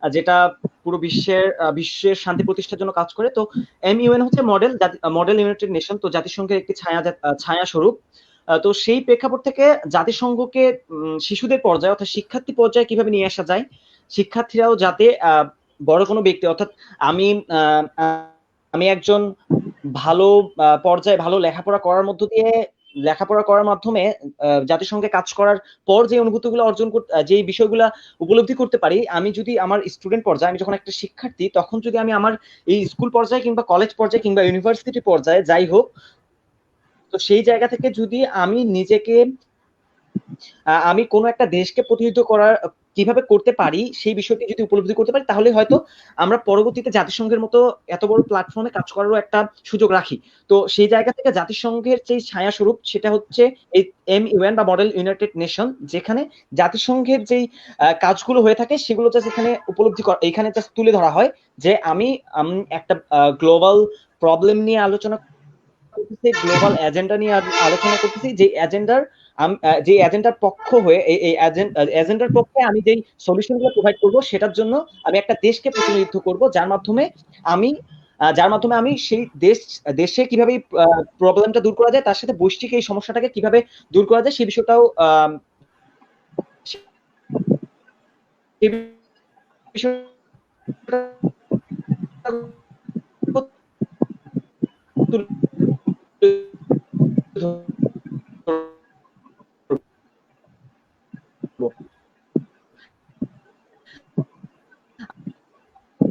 যেটা পুরো বিশ্বের শান্তি প্রতিষ্ঠার জন্য কাজ করে। তো এমইউএন হচ্ছে মডেল ইউনাইটেড নেশন, তো জাতিসংঘের একটি ছায়া স্বরূপ। তো সেই প্রেক্ষাপট থেকে জাতিসংঘকে শিশুদের পর্যায়ে অর্থাৎ শিক্ষার্থী পর্যায়ে কিভাবে নিয়ে আসা যায়, শিক্ষার্থীরাও যাতে বড় কোনো ব্যক্তি, অর্থাৎ আমি আমি একজন ভালো পর্যায়ে ভালো লেখাপড়া করার মাধ্যমে জাতিসংঘে কাজ করার পর যে অনুভূতিগুলো অর্জন করতে, যে বিষয়গুলো উপলব্ধি করতে পারি, আমি যদি আমার স্টুডেন্ট পর্যায়ে, আমি যখন একটা শিক্ষার্থী, তখন যদি আমি আমার এই স্কুল পর্যায়ে কিংবা কলেজ পর্যায়ে কিংবা ইউনিভার্সিটি পর্যায়ে যাই হোক, তো সেই জায়গা থেকে যদি আমি নিজেকে আমি কোনো একটা দেশকে প্রতিনিধিত্ব করার কিভাবে করতে পারি সেই বিষয়টি যদি উপলব্ধি করতে পারি, তাহলে হয়তো আমরা পরবর্তীতে জাতিসংঘের মতো এত বড় প্ল্যাটফর্মে কাজ করারও একটা সুযোগ রাখি। তো সেই জায়গা থেকে জাতিসংঘের যে ছায়া স্বরূপ, সেটা হচ্ছে এই এমইউএন বা মডেল ইউনাইটেড নেশন, যেখানে জাতিসংঘের যেই কাজগুলো হয়ে থাকে সেগুলো জাস্ট এখানে উপলব্ধি করা, এখানে জাস্ট তুলে ধরা হয় যে আমি একটা গ্লোবাল প্রবলেম নিয়ে আলোচনা করতেছি, গ্লোবাল এজেন্ডা নিয়ে আলোচনা করতেছি, যে এজেন্ডার পক্ষ হয়ে এই এজেন্ডার পক্ষে আমি যেই সলিউশনগুলো প্রোভাইড করব সেটার জন্য আমি একটা দেশকে প্রতিনিধিত্ব করব, আমি যার মাধ্যমে আমি সেই দেশে কিভাবে প্রবলেমটা দূর করা যায়, তার সাথে বৈশ্বিক এই সমস্যাটাকে কিভাবে দূর করা যায় সেই বিষয়টাও সেই বিষয়টা তুলে ধরবো।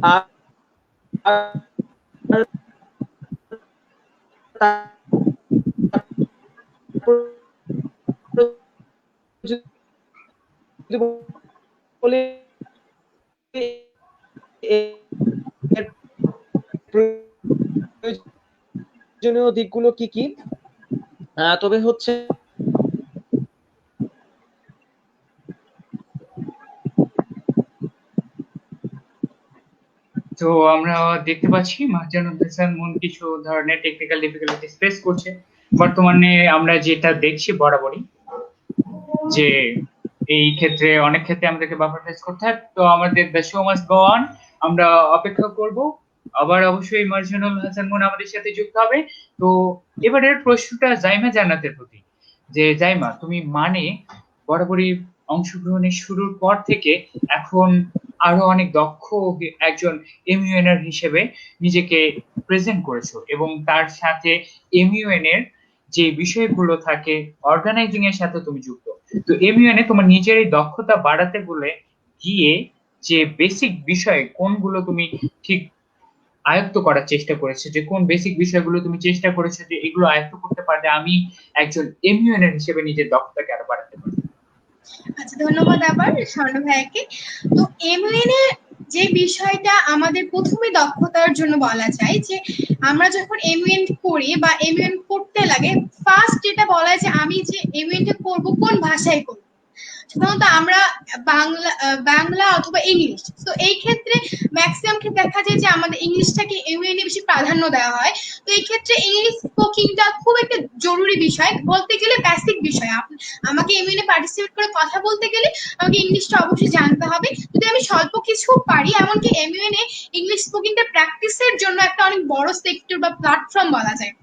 আর যদি বলি এর প্রয়োজনীয় দিকগুলো কি কি, তবে হচ্ছে তো আমরা দেখতে পাচ্ছি মাহজানুল হাসান মুন কিছু ধরনের টেকনিক্যাল ডিফিকাল্টি ফেস করছে। বর্তমানে আমরা যেটা দেখছি বরাবরই যে এই ক্ষেত্রে অনেক ক্ষেত্রে আমাদেরকে বাফার ফেস করতে হয়। তো আমাদের the show must go on, আমরা অপেক্ষা করব, আবার অবশ্যই মাহজানুল হাসান মুন আমাদের সাথে যুক্ত হবে। তো এবারের প্রশ্নটা জাইমা জান্নাতের প্রতি, যে জাইমা তুমি বরাবরই অংশগ্রহণের শুরুর পর থেকে এখন আরো অনেক দক্ষ একজন এমইউএনআর হিসেবে নিজেকে প্রেজেন্ট করেছো, এবং তার সাথে এমইউএন এর যে বিষয়গুলো থাকে অর্গানাইজিং এর সাথে তুমি যুক্ত। তো এমইউএন এ তোমার নিজের এই দক্ষতা বাড়াতে গিয়ে যে বেসিক বিষয় কোনগুলো তুমি ঠিক আয়ত্ত করার চেষ্টা করেছো, যে কোন বেসিক বিষয়গুলো তুমি চেষ্টা করেছো যে এগুলো আয়ত্ত করতে পারলে আমি একজন এমইউএনআর হিসেবে নিজের দক্ষতাকে আরো বাড়াতে পারি? আচ্ছা, ধন্যবাদ আবার স্বর্ণ ভাইয়াকে। তো এমইউএন এর যে বিষয়টা আমাদের প্রথমে দক্ষতার জন্য বলা যায়, যে আমরা যখন এমইউএন করি বা এমইউএন করতে লাগে, ফার্স্ট যেটা বলা যায় যে আমি যে এমইউএনটা করব কোন ভাষায় করব। সাধারণত আমরা বাংলা অথবা ইংলিশ, তো এই ক্ষেত্রে ম্যাক্সিমাম ক্ষেত্রে দেখা যায় যে আমাদের ইংলিশটাকে এমইউএন এ বেশি প্রাধান্য দেওয়া হয়। তো এই ক্ষেত্রে ইংলিশ স্পিকিংটা খুব একটা জরুরি বিষয়, বলতে গেলে বেসিক বিষয়। আমাকে এমইউএন এ পার্টিসিপেট করে কথা বলতে গেলে আমাকে ইংলিশটা অবশ্যই জানতে হবে। যদি আমি স্বল্প কিছু পারি, এমনকি এমইউএন এ ইংলিশ স্পিকিংটা প্র্যাকটিসের জন্য একটা অনেক বড় সেক্টর বা প্ল্যাটফর্ম বলা যায়।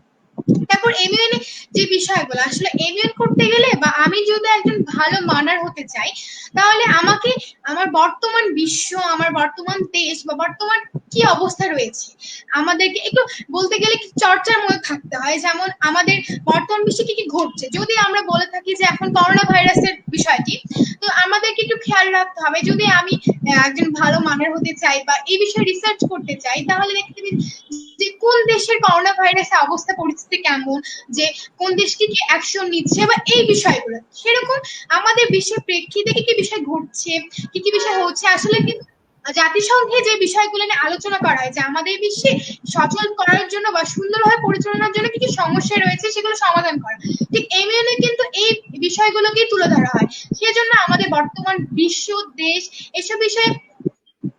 তারপর এমইউএন এ যে বিষয়গুলো আসলে এমইউএন করতে গেলে, বা আমি যদি একজন ভালো মানার হতে চাই, তাহলে আমাকে আমার বর্তমান বিশ্ব, আমার বর্তমান দেশ বা বর্তমান কি অবস্থা রয়েছে, আমাদেরকে একটু বলতে গেলে চর্চার মধ্যে থাকতে হয়। যেমন আমাদের বর্তমান বিশ্বে কি কি ঘটছে, যদি আমরা বলে থাকি যে এখন করোনা ভাইরাসের বিষয়টি, তো আমাদেরকে একটু খেয়াল রাখতে হবে। যদি আমি একজন ভালো মানের হতে চাই বা এই বিষয়ে রিসার্চ করতে চাই, তাহলে দেখতে হবে যে কোন দেশের করোনা ভাইরাসের অবস্থা পরিস্থিতি কেমন, যে কোন দেশ কি কি অ্যাকশন নিচ্ছে বা এই বিষয়গুলো। সেরকম আমাদের বিশ্বের প্রেক্ষিতে কি কি বিষয় ঘটছে, কি কি বিষয় হচ্ছে, আসলে কি জাতিসংঘে যে বিষয়গুলো নিয়ে আলোচনা করা হয় যে আমাদের বিশ্বে সচল করার জন্য বা সুন্দরভাবে পরিচালনার জন্য কি কি সমস্যা রয়েছে সেগুলো সমাধান করা, ঠিক এমইউএন এ কিন্তু এই বিষয়গুলোকেই তুলে ধরা হয়। সেজন্য আমাদের বর্তমান বিশ্ব, দেশ, এসব বিষয়ে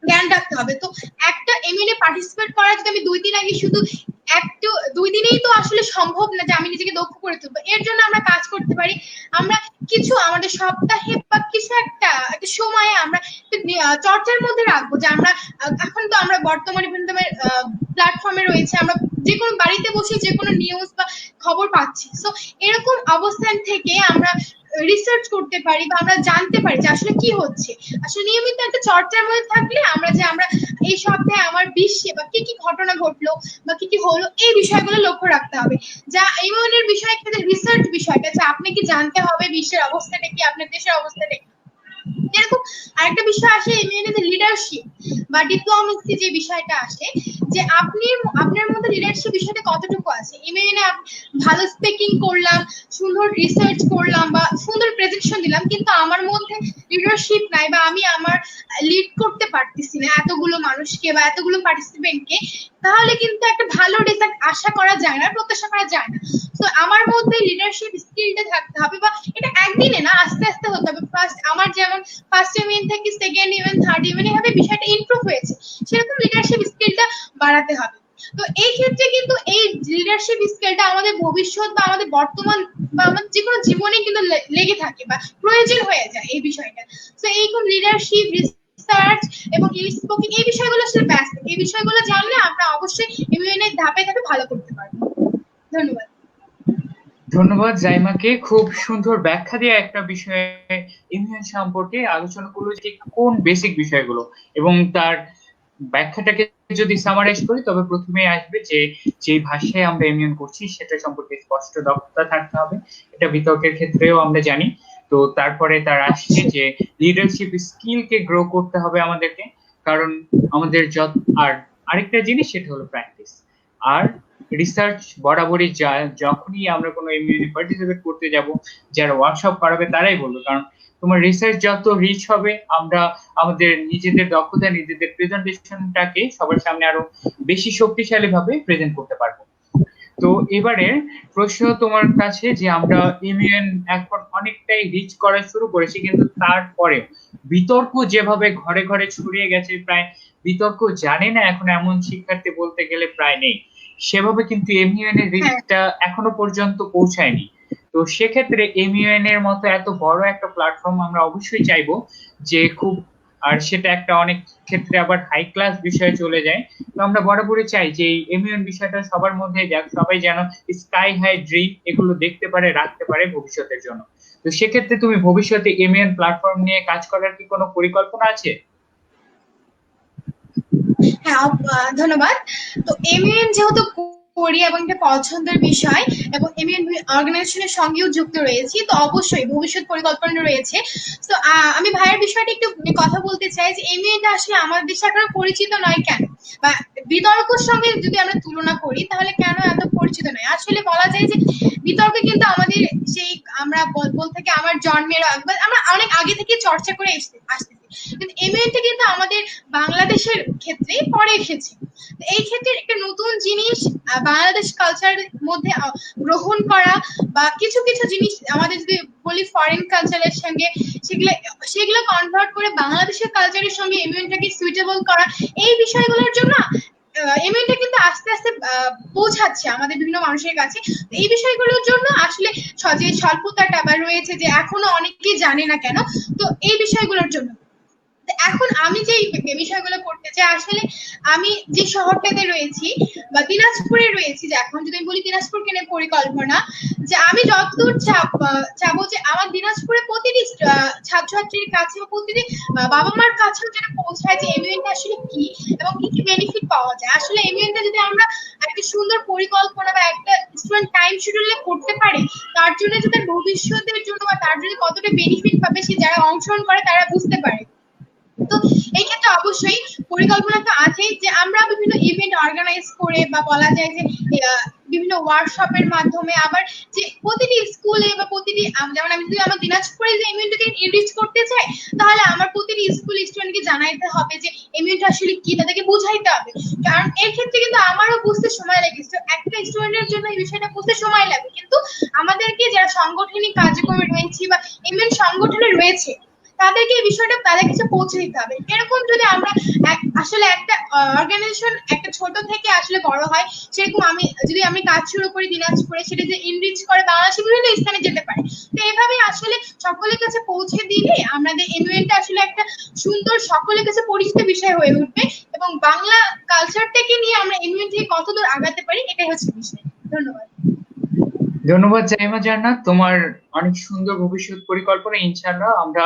জ্ঞান রাখতে হবে। তো একটা এমইউএন এ পার্টিসিপেট করা যদি আমি 2 দিন আগে শুধু একটু 2 দিনেই তো আসলে সম্ভব না যে আমি নিজেকে দক্ষ করে তুলবো। এর জন্য আমরা কাজ করতে পারি, আমরা কিছু আমাদের সপ্তাহে বা কিছু একটা সময়ে আমরা চর্চার মধ্যে রাখবো, যে আমরা এখন তো আমরা বর্তমানে বিভিন্ন প্ল্যাটফর্মে রয়েছে, আমরা যে কোনো বাড়িতে বসে যে কোনো নিউজ বা খবর পাচ্ছি। সো এরকম অবস্থান থেকে আমরা রিসার্চ করতে পারি বা আমরা জানতে পারি যে আসলে কি হচ্ছে। আসলে নিয়মিত একটা চর্চার মধ্যে থাকলে আমরা এই সপ্তাহে আমার বিশ্বে বা কি কি ঘটনা ঘটলো বা কি কি হলো, এই বিষয়গুলো লক্ষ্য রাখতে হবে। যা এমইউএন এর বিষয় ক্ষেত্রে রিসার্চ বিষয়টা, যে আপনি কি জানতে হবে বিশ্বের অবস্থাটা কি, আপনার দেশের অবস্থাটা কি। এরকম আরেকটা বিষয় আসে এমইউএন এর লিডারশিপ বা ডিপ্লোমেসি, যে বিষয়টা আসে যে আপনার মধ্যে লিডারশিপ বিষয়টা কতটুকু আছে। এমইউএন এ ভালো স্পিকিং করলাম, সুন্দর রিসার্চ করলাম বা সুন্দর প্রেজেন্টেশন দিলাম, কিন্তু আমার মধ্যে লিডারশিপ নাই বা আমি আমার লিড করতে পারতেছি না এতগুলো মানুষকে বা এতগুলো পার্টিসিপেন্টকে, তাহলে কিন্তু একটা ভালো রেজাল্ট আশা করা যায় না, প্রত্যাশা করা যায় না। তো আমার মধ্যে লিডারশিপ স্কিলটা থাকতে হবে, বা এটা একদিনে না, আস্তে আস্তে হতে হবে। আমার যেমন ফার্স্ট ইউনিয়ন থেকে সেকেন্ড ইউনিয়ন, থার্ড ইউনিয়ন এভাবে বিষয়টা ইমপ্রুভ হয়েছে, সেরকম লিডারশিপ স্কিলটা বাড়াতে হবে। তো এই ক্ষেত্রে কিন্তু এই লিডারশিপ স্কিলটা আমাদের ভবিষ্যৎ বা আমাদের বর্তমান বা আমাদের যে কোনো জীবনে কিন্তু লেগে থাকে বা প্রয়োজন হয়ে যায় এই বিষয়টা। তো এইরকম লিডারশিপ, রিসার্চ এবং ইংলিশ স্পিকিং এই বিষয়গুলো আসলে ব্যস্ত, এই বিষয়গুলো জানলে আমরা অবশ্যই এমইউএন এর ধাপে ধাপে ভালো করতে পারবো। ধন্যবাদ। ধন্যবাদ জাইমাকে, খুব সুন্দর ব্যাখ্যা দিয়ে একটা বিষয়ে ইমিউন সম্পর্কে আলোচনা করলো, যে কোন বেসিক বিষয়গুলো, এবং তার ব্যাখ্যাটাকে যদি সামারাইজ করি তবে প্রথমেই আসবে যে যে ভাষায় আমরা ইমিউন করছি সেটা সম্পর্কে স্পষ্ট দক্ষতা থাকতে হবে, এটা বিতর্কের ক্ষেত্রেও আমরা জানি। তো তারপরে তার আসছে যে লিডারশিপ স্কিলকে গ্রো করতে হবে আমাদেরকে, কারণ আমাদের আর আরেকটা জিনিস সেটা হলো প্র্যাকটিস আর রিসার্চ। বরাবরই যখনই আমরা কোনো ইমিউনে পার্টিসিপেট করতে যাব, যারা ওয়ার্কশপ করাবে তারাই বলবে, কারণ তোমার রিসার্চ যত রিচ হবে, আমরা আমাদের নিজেদের দক্ষতা, নিজেদের প্রেজেন্টেশনটাকে সবার সামনে আরো বেশি শক্তিশালী ভাবে প্রেজেন্ট করতে পারবো। তো এবারে প্রশ্ন তোমার কাছে, যে আমরা ইমিউন এখন অনেকটাই রিচ করা শুরু করেছি, কিন্তু তারপরে বিতর্ক যেভাবে ঘরে ঘরে ছড়িয়ে গেছে, প্রায় বিতর্ক জানে না এখন এমন শিক্ষার্থী বলতে গেলে প্রায় নেই, সেভাবে কিন্তু এমইউএন এর রিচটা এখনো পর্যন্ত পৌঁছায়নি। তো সেক্ষেত্রে এমইউএন এর মতো এত বড় একটা প্ল্যাটফর্ম আমরা অবশ্যই চাইবো যে খুব, আর সেটা একটা অনেক ক্ষেত্রে আবার হাই ক্লাস বিষয়ে চলে যায়। তো আমরা বরাবরই চাই যে এই এমইউএন বিষয়টা সবার মধ্যে যাক, সবাই যেন স্কাই হাই ড্রিম এগুলো দেখতে পারে, রাখতে পারে ভবিষ্যতের জন্য। তো সেক্ষেত্রে তুমি ভবিষ্যতে এমইউএন প্ল্যাটফর্ম নিয়ে কাজ করার কি কোনো পরিকল্পনা আছে? হ্যাঁ, ধন্যবাদ। তো এমইউএন যেহেতু করি এবং এটা পছন্দের বিষয় এবং এমইউএন অর্গানাইজেশনের সঙ্গেও যুক্ত রয়েছি, তো অবশ্যই ভবিষ্যৎ পরিকল্পনা রয়েছে। তো আমি ভাইয়ের বিষয়টা একটু কথা বলতে চাই যে এমইউএনটা আসলে আমাদের দেশে এখনো পরিচিত নয় কেন, বা বিতর্কের সঙ্গে যদি আমরা তুলনা করি তাহলে কেন এত পরিচিত নয়। আসলে বলা যায় যে বিতর্কে কিন্তু আমাদের সেই আমরা বলতে থেকে আমার জন্মের আমরা অনেক আগে থেকে চর্চা করে আসতেছি, কিন্তু এমইউএনটা কিন্তু আমাদের বাংলাদেশের ক্ষেত্রে পরে এসেছে। এই ক্ষেত্রে একটা নতুন জিনিস বাংলাদেশ কালচারের মধ্যে গ্রহণ করা বা কিছু কিছু জিনিস আমাদের যদি বলি ফরেন কালচারের সঙ্গে সেগুলো কনভার্ট করে বাংলাদেশের কালচারের সঙ্গে এমইউএনটাকে সুইটেবল করা, এই বিষয়গুলোর জন্য এমইউএনটা কিন্তু আস্তে আস্তে পৌঁছাচ্ছে আমাদের বিভিন্ন মানুষের কাছে। এই বিষয়গুলোর জন্য আসলে যে স্বল্পতাটা বা রয়েছে যে এখনো অনেকেই জানে না কেন, তো এই বিষয়গুলোর জন্য এখন আমি যে বিষয়গুলো করতে চাই, আসলে আমি যে শহরটাতে রয়েছি বা দিনাজপুরে রয়েছি, যে এখন যদি আমি বলি দিনাজপুরকে নিয়ে পরিকল্পনা, যে আমি যতদূর চাবো যে আমার দিনাজপুরে প্রতিটি ছাত্রছাত্রীর কাছে বা প্রতিটি বাবা মার কাছেও যেন পৌঁছায় যে এমইউএনটা আসলে কি এবং কি কি বেনিফিট পাওয়া যায়। আসলে এমইউএনটা যদি আমরা একটা সুন্দর পরিকল্পনা বা একটা স্টুডেন্ট টাইম শিডিউলে করতে পারি, তার জন্য যে তার ভবিষ্যতের জন্য বা তার জন্য কতটা বেনিফিট পাবে সে যারা অংশগ্রহণ করে তারা বুঝতে পারে। তো এই ক্ষেত্রে অবশ্যই পরিকল্পনা তো আছেই যে আমরা বিভিন্ন ইভেন্ট অর্গানাইজ করে বা বলা যায় যে বিভিন্ন ওয়ার্কশপের মাধ্যমে আবার যে প্রতিটি স্কুলে বা প্রতিটি যেমন আমি যদি আমার দিনাজপুরে যে ইভেন্টটাকে ইনরিচ করতে চাই, তাহলে আমার প্রতিটি স্কুল স্টুডেন্টকে জানাইতে হবে যে ইভেন্ট আসলে কি, তাদেরকে বুঝাইতে হবে। কারণ এর ক্ষেত্রে কিন্তু আমারও বুঝতে সময় লেগেছে, একটা স্টুডেন্টের জন্য এই বিষয়টা বুঝতে সময় লাগে, কিন্তু আমাদেরকে যারা সাংগঠনিক কার্যক্রমে রয়েছে বা ইভেন্ট সংগঠনে রয়েছে তাদেরকে এই বিষয়টা তাদের কাছে পৌঁছে দিতে হবে। এরকম যদি আমরা আসলে একটা অর্গানাইজেশন একটা ছোট থেকে আসলে বড় হয়, সেরকম আমি কাজ শুরু করি দিনাজপুরে, সেটা যে ইনরিচ করে বাংলাদেশের বিভিন্ন স্থানে যেতে পারে। তো এইভাবে আসলে সকলের কাছে পৌঁছে দিলে আমাদের এমইউএনটা আসলে একটা সুন্দর সকলের কাছে পরিচিত বিষয় হয়ে উঠবে এবং বাংলা কালচারটাকে নিয়ে আমরা এমইউএন থেকে কতদূর আগাতে পারি এটাই হচ্ছে বিষয়। ধন্যবাদ। ধন্যবাদ জাইমা জান্নাত, তোমার অনেক সুন্দর ভবিষ্যৎ পরিকল্পনা। ইনশাআল্লাহ আমরা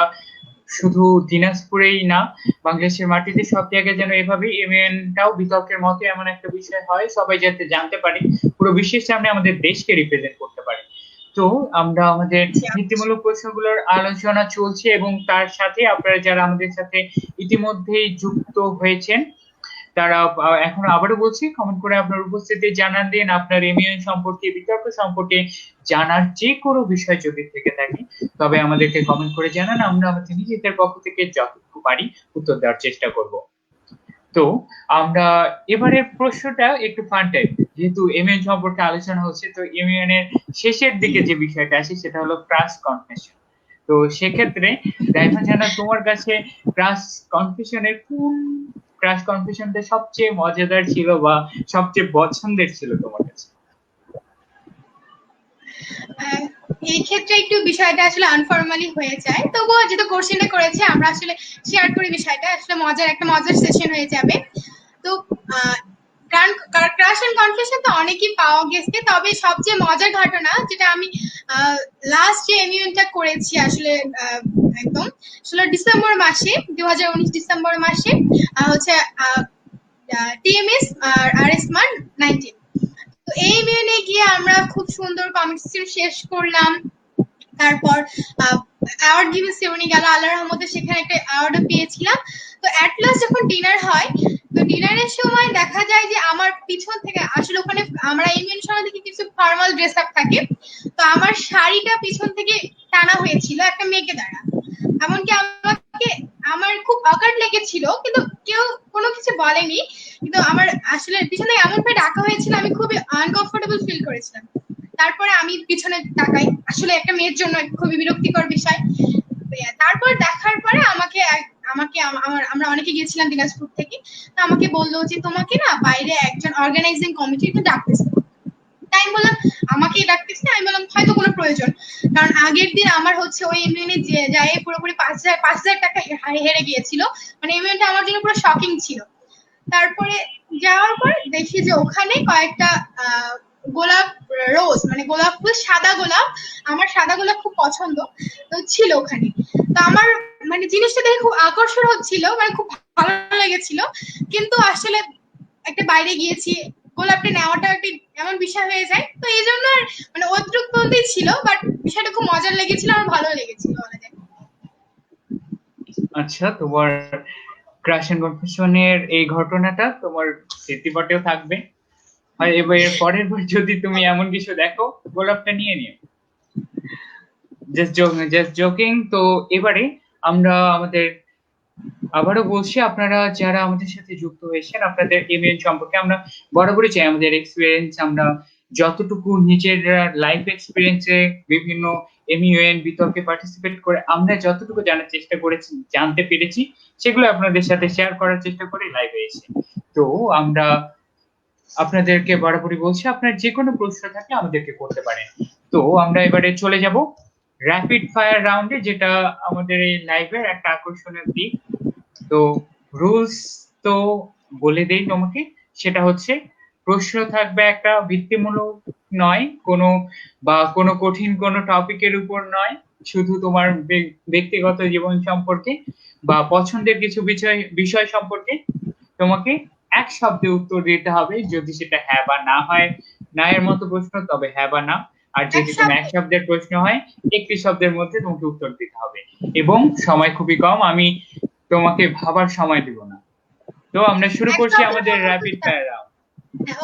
শুধু দিনাজপুরেই না, বাংলাদেশের মাটিতে সব জায়গায় যেন এভাবে ইভেন্টটাও বিতর্কের মতো এমন একটা বিষয় হয়, সবাই যাতে জানতে পারে, পুরো বিশ্বের সামনে আমাদের দেশকে রিপ্রেজেন্ট করতে পারে। তো আমরা আমাদের নীতিমূলক প্রশ্নগুলোর আলোচনা চলছে, এবং তার সাথে আপনারা যারা আমাদের সাথে ইতিমধ্যেই যুক্ত হয়েছেন তারা এখন আবারও বলছি, কমেন্ট করে আপনার উপস্থিতি জানান দিন। আপনার এমইউএন সম্পর্কে, বিতর্ক সম্পর্কে জানার যে কোনো বিষয় যদি থেকে থাকে তবে আমাদেরকে কমেন্ট করে জানান, আমরা আমাদের নিজেদের পক্ষ থেকে যতটুকু পারি উত্তর দেওয়ার চেষ্টা করব। তো আমরা এবারের প্রশ্নটা একটু ফান টাইপ, যেহেতু এমইউএন সম্পর্কে আলোচনা হচ্ছে, তো এমইউএন এর শেষের দিকে যে বিষয়টা আসে সেটা হলো ক্রাশ কনফেশন। তো সেক্ষেত্রে রাইমা জানা, তোমার কাছে ক্রাশ কনফেশনের কোন ক্রাশ কনফেশনটা সবচেয়ে মজাদার ছিল বা সবচেয়ে পছন্দের ছিল তোমার কাছে? আহ, এই ক্ষেত্রে একটু বিষয়টা আসলে আনফর্মালি হয়ে যায়, তবুও যেহেতু কোশ্চেনটা করেছে আমরা আসলে শেয়ার করি বিষয়টা, আসলে মজার সেশন হয়ে যাবে। তো কারণ ক্রাশ এন্ড কনফেশন তো অনেকই পাওয়া গেছে, তবে সবচেয়ে মজার ঘটনা যেটা আমি লাস্ট যে এমিউনটা করেছি আসলে একদম আসলে ডিসেম্বর মাসে, 2019 ডিসেম্বর মাসে হচ্ছে টিএমএস আর আরএসমার 19। তো এই ইউনিয়নে গিয়ে আমরা খুব সুন্দর কমিউনিকেশন শেষ করলাম। তারপর অ্যাওয়ার্ড গিভিং সেরেমনি গেল, আল্লাহর রহমতে সেখানে একটা অ্যাওয়ার্ডও পেয়েছিলাম। তো অ্যাট লাস্ট যখন ডিনার হয়, তো ডিনারের সময় দেখা যায় যে আমার পিছন থেকে আসলে ওখানে আমরা ইউনিয়ন সময় থেকে কিছু ফর্মাল ড্রেস আপ থাকে, তো আমার শাড়িটা পিছন থেকে টানা হয়েছিল একটা মেয়েকে দ্বারা। এমনকি আমার খুব অকার্ড লেগেছিল, কিন্তু কেউ কোনো কিছু বলেনি। কিন্তু আমার আসলে পিছনে এমন ভাবে ডাকা হয়েছিল, আমি খুবই আনকমফোর্টেবল ফিল করেছিলাম। তারপরে আমি পিছনে তাকাই, আসলে একটা মেয়ের জন্য খুবই বিরক্তিকর বিষয়। তারপর দেখার পরে আমরা অনেকে গিয়েছিলাম দিনাজপুর থেকে, তো আমাকে বললো যে তোমাকে না বাইরে একজন অর্গানাইজিং কমিটিতে ডাকতেছে। তাই আমি বললাম আমাকে ডাকতেছে, আমি বললাম হয়তো কোনো প্রয়োজন, কারণ আগের দিন আমার হচ্ছে ওই ইউনিয়নে যায় পুরোপুরি 5,000 টাকা হেরে গিয়েছিল। মানে ইউনিয়নটা আমার জন্য পুরো শকিং ছিল। তারপরে যাওয়ার পর দেখি যে ওখানে কয়েকটা গোলাপ রোজ, মানে গোলাপ ফুল, সাদা গোলাপ, আমার সাদা গোলাপ খুব পছন্দ, তো ছিল ওখানে। তো আমার মানে জিনিসটা দেখে খুব আকর্ষণ হচ্ছিল, মানে খুব ভালো লেগেছিল। কিন্তু আসলে একটা বাইরে গিয়েছি, গোলাপটা নেওয়াটা একটা এমন বিষয় হয়ে যায়, তো এই জন্য আর মানে অদ্রুপ পর্যন্তই ছিল, বাট বিষয়টা খুব মজার লেগেছিল, আমার ভালো লেগেছিল বলা যায়। আচ্ছা, তোমার ক্রাশ এন্ড কনফেশনের এই ঘটনাটা তোমার স্মৃতিপটেও থাকবে। আর এবার এর পরের বার যদি তুমি এমন কিছু দেখো, গোলাপটা নিয়ে নিও। Just joking. তো এবারে আমরা আমাদের আবারও বলছি, আপনারা যারা আমাদের সাথে যুক্ত হয়েছেন, আপনাদের ইমেল সম্পর্কে আমরা বরাবরই চাই আমাদের এক্সপিরিয়েন্স, আমরা যতটুকু নিজের লাইফ এক্সপিরিয়েন্সে বিভিন্ন এমইউএন বিতর্কে পার্টিসিপেট করে আমরা যতটুকু জানার চেষ্টা করেছি, জানতে পেরেছি, সেগুলো আপনাদের সাথে শেয়ার করার চেষ্টা করি লাইভে এসে। তো আমরা আপনাদেরকে বরাবরই বলছি, আপনার যে কোনো প্রশ্ন থাকলে আমাদেরকে করতে পারেন। তো আমরা এবারে চলে যাব র্যাপিড ফায়ার রাউন্ডে, যেটা আমাদের এই লাইভের একটা আকর্ষণীয় দিক। তো রুলস তো বলে দেই তোমাকে, সেটা হচ্ছে প্রশ্ন থাকবে একটা ভিত্তিমূলক নয় কোনো কঠিন কোনো টপিকের উপর নয়, শুধু তোমার ব্যক্তিগত জীবন সম্পর্কে বা পছন্দের কিছু বিষয় সম্পর্কে তোমাকে এক শব্দে উত্তর দিতে হবে। যদি সেটা হ্যাঁ বা না হয়, না এর মতো প্রশ্ন, তবে হ্যাঁ বা না। আর যদি কোনো এক শব্দের প্রশ্ন হয়, একটি শব্দের মধ্যে তোমাকে উত্তর দিতে হবে। এবং সময় খুবই কম, আমি তোমাকে ভাবার সময় দিব না। তো আমরা শুরু করছি আমাদের র্যাপিড ফায়ার রাউন্ড।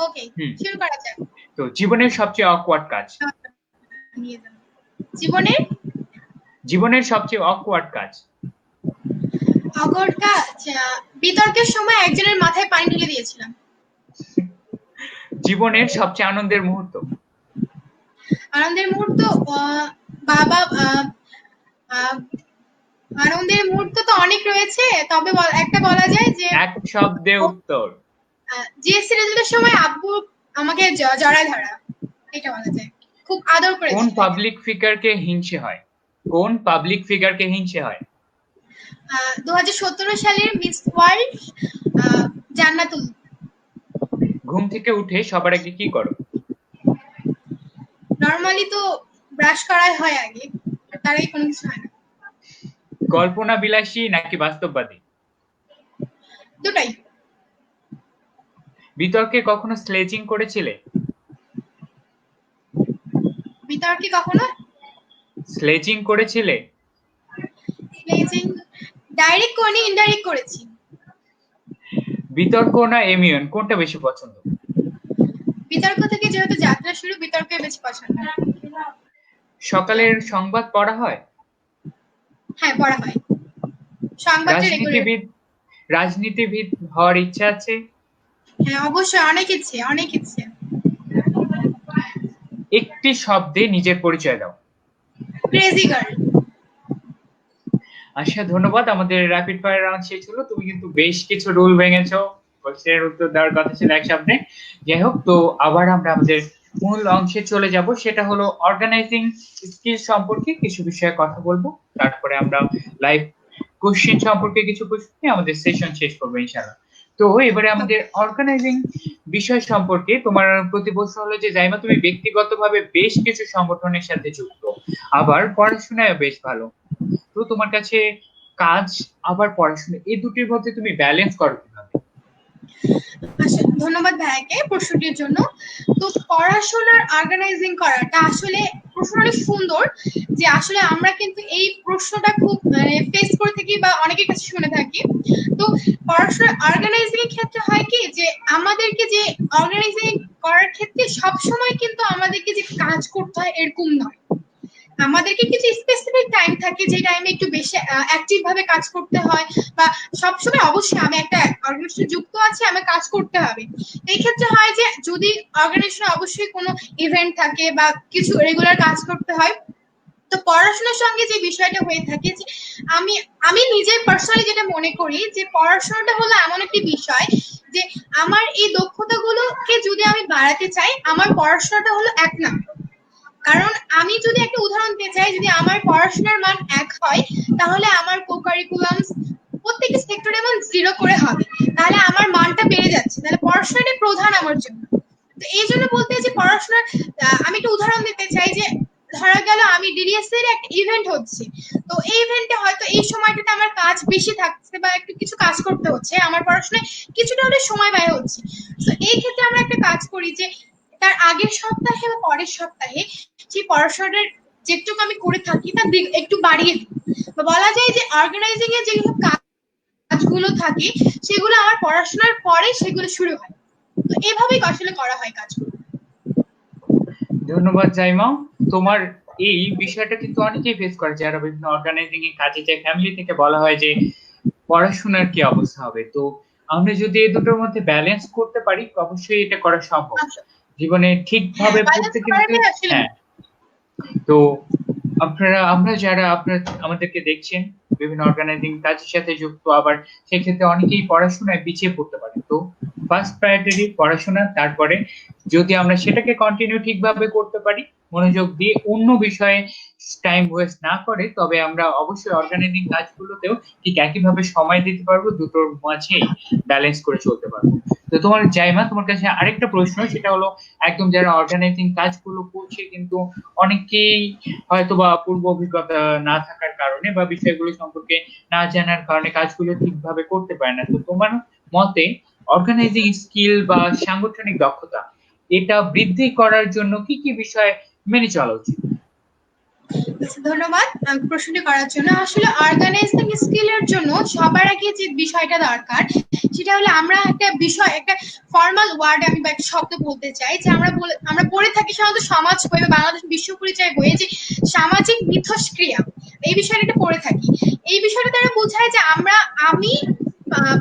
ওকে, শুরু করা যাক। তো জীবনের সবচেয়ে অকওয়ার্ড কাজ। জীবনের সবচেয়ে অকওয়ার্ড কাজ। অকওয়ার্ড কাজ, বিতর্কের সময় একজনের মাথায় পানি ঢেলে দিয়েছিলাম। জীবনের সবচেয়ে আনন্দের মুহূর্ত। আনন্দের মুহূর্ত, বাবা আনন্দের মুহূর্ত তো অনেক রয়েছে, তবে একটা বলা যায় যে এক শব্দে উত্তর। জিএসসি রেজাল্টের সময় আব্বু আমাকে জড়ায় ধরা, এটা বলা যায়, খুব আদর করেছে। কোন পাবলিক ফিগারকে হিংসে হয়? কোন পাবলিক ফিগারকে হিংসে হয়? 2017 সালের মিস ওয়ার্ল্ড জান্নাতুল। ঘুম থেকে উঠে সবার আগে কি করো? নরমালি তো ব্রাশ করাই হয় আগে, তার আগে কোনো কিছু হয় না। কল্পনা বিলাসী নাকি বাস্তববাদী? দুটাই। বিতর্কে কখনো স্লেজিং করেছিলে? বিতর্কে কখনো স্লেজিং করেছিলে? স্লেজিং ডাইরেক্ট করিনি, ইনডাইরেক্ট করেছি। বিতর্ক না এমিউন, কোনটা বেশি পছন্দ? বিতর্ক থেকে যেহেতু যাত্রা শুরু, বিতর্কে বেশি পছন্দ। সকালের সংবাদ পড়া হয়? হ্যাঁ, পড়া হয়। রাজনীতিবিদ হওয়ার ইচ্ছা আছে? হ্যাঁ, অবশ্যই, অনেক ইচ্ছে, অনেক ইচ্ছে। একটি শব্দে নিজের পরিচয় দাও। Crazy girl. আচ্ছা, ধন্যবাদ। আমাদের র্যাপিড ফায়ার রাউন্ড শেষ হলো। তুমি কিন্তু বেশ কিছু রুল ভেঙেছো। কোশ্চেনের উত্তর দেওয়ার কথা ছিল এক শব্দে। যাই হোক, তো আবার আমরা আমাদের মূল অংশে চলে যাব, সেটা হলো অর্গানাইজিং স্কিল সম্পর্কে কিছু বিষয়ে কথা বলবো। তারপরে আমরা লাইভ কোশ্চেন সম্পর্কে কিছু প্রশ্ন নিয়ে আমাদের সেশন শেষ করবো ইনশাআল্লাহ। তো এবারে আমাদের অর্গানাইজিং বিষয় সম্পর্কে তোমার প্রতি প্রশ্ন হলো যে, জাইমা, তুমি ব্যক্তিগতভাবে বেশ কিছু সংগঠনের সাথে যুক্ত, আবার পড়াশোনায় বেশ ভালো। তো তোমার কাছে কাজ আবার পড়াশোনা এই দুটির মধ্যে তুমি ব্যালেন্স করো কিভাবে? আচ্ছা, ধন্যবাদ ভাইয়াকে প্রশ্নটির জন্য। তো পড়াশোনার অর্গানাইজিং করাটা আসলে প্রশ্নটা অনেক সুন্দর, যে আসলে আমরা কিন্তু এই প্রশ্নটা খুব ফেস করে থাকি বা অনেকের কাছে শুনে থাকি। তো পড়াশোনার অর্গানাইজিং এর ক্ষেত্রে হয় কি, যে আমাদেরকে যে অর্গানাইজিং করার ক্ষেত্রে সবসময় কিন্তু আমাদেরকে যে কাজ করতে হয় এরকম নয়। আমাদেরকে কিছু স্পেসিফিক টাইম থাকে, যে টাইমে একটু বেশি অ্যাক্টিভ ভাবে কাজ করতে হয়, বা সবসময় অবশ্যই আমি একটা অর্গানাইজেশনে যুক্ত আছি, আমার কাজ করতে হবে। এই ক্ষেত্রে হয় যে যদি অর্গানাইজেশনে অবশ্যই কোনো ইভেন্ট থাকে বা কিছু রেগুলার কাজ করতে হয়, তো পড়াশোনার সঙ্গে যে বিষয়টা হয়ে থাকে যে আমি আমি নিজে পার্সোনালি যেটা মনে করি, যে পড়াশোনাটা হলো এমন একটি বিষয় যে আমার এই দক্ষতাগুলোকে যদি আমি বাড়াতে চাই, আমার পড়াশোনাটা হলো এক নাম্বার। কারণ আমি যদি একটা উদাহরণ দিতে চাই, যদি আমার পড়াশোনার মান 1 হয়, তাহলে আমার কো-কারিকুলামস প্রত্যেকটা সেক্টরে এমন 0 করে হবে। তাহলে আমার মানটা বেড়ে যাচ্ছে। তাহলে পড়াশোনাটা প্রধান আমার জন্য। তো এই জন্য বলতে যে পড়াশোনার আমি একটা উদাহরণ দিতে চাই, যে ধরা গেল আমি ডিডিএস এর একটা ইভেন্ট হচ্ছে। তো এই ইভেন্টে হয়তো এই সময়টাতে আমার কাজ বেশি থাকছে বা একটু কিছু কাজ করতে হচ্ছে। আমার পড়াশোনায় কিছুটা হলে সময় ব্যয় হচ্ছে। তো এই ক্ষেত্রে আমরা একটা কাজ করি, যে তার আগের সপ্তাহে বা পরের সপ্তাহে সেই পড়াশোনাটার যেটুকু আমি করে থাকি তার একটু বাড়িয়ে দিই। বা বলা যায় যে অর্গানাইজিং এর যেগুলো কাজগুলো থাকে সেগুলো আমার পড়াশোনার পরে সেগুলো শুরু হয়। তো এভাবেই আসলে করা হয় কাজগুলো। ধন্যবাদ জাইমা। তোমার এই বিষয়টা কিন্তু অনেকেই ফেস করে, যারা বিভিন্ন অর্গানাইজিং এ কাজে যায়। ফ্যামিলি থেকে বলা হয় যে পড়াশোনার কি অবস্থা হবে। তো আমরা যদি এই দুটোর মধ্যে ব্যালেন্স করতে পারি, অবশ্যই এটা করা সম্ভব। আচ্ছা, জীবনে হ্যাঁ, ঠিকভাবে ব্যালেন্স পড়তে কিন্তু, করাটাই আসলে হ্যাঁ। তো আমরা যারা আমাদেরকে দেখছেন বিভিন্ন অর্গানাইজিং কাজের সাথে যুক্ত, আবার সেক্ষেত্রে অনেকেই পড়াশোনায় পিছিয়ে পড়তে পারে। তো ফার্স্ট প্রায়োরিটি পড়াশোনা, তারপরে যদি আমরা সেটাকে কন্টিনিউ ঠিকভাবে করতে পারি, মনোযোগ দিয়ে অন্য বিষয়ে টাইম ওয়েস্ট না করে, তবে আমরা অবশ্যই অর্গানাইজিং কাজগুলোতেও ঠিক একইভাবে সময় দিতে পারবো, দুটোর মাঝেই ব্যালেন্স করে চলতে পারবো। তো তোমার জাইমা, তোমার কাছে আরেকটা প্রশ্ন, সেটা হলো একদম যারা অর্গানাইজিং কাজগুলো করছে কিন্তু অনেকেই হয়তোবা পূর্ব অভিজ্ঞতা না থাকার কারণে বা বিষয়গুলো সম্পর্কে না জানার কারণে কাজগুলো ঠিকভাবে করতে পারে না। তো তোমার মতে অর্গানাইজিং স্কিল বা সাংগঠনিক দক্ষতা এটা বৃদ্ধি করার জন্য কি কি বিষয় মেনে চলা উচিত? ধন্যবাদ প্রশ্নটি করার জন্য। আসলে অর্গানাইজিং স্কিলের জন্য সবার আগে যে বিষয়টা দরকার, সেটা হলো আমরা একটা বিষয়, একটা ফর্মাল ওয়ার্ড আমি বা একটা শব্দ বলতে চাই, যে আমরা পড়ে থাকি সাধারণত সমাজ বই বা বাংলাদেশ বিশ্ব পরিচয় বইয়ে, যে সামাজিক মিথস্ক্রিয়া, এই বিষয়টা একটা পড়ে থাকি। এই বিষয়টা দ্বারা বোঝায় যে আমি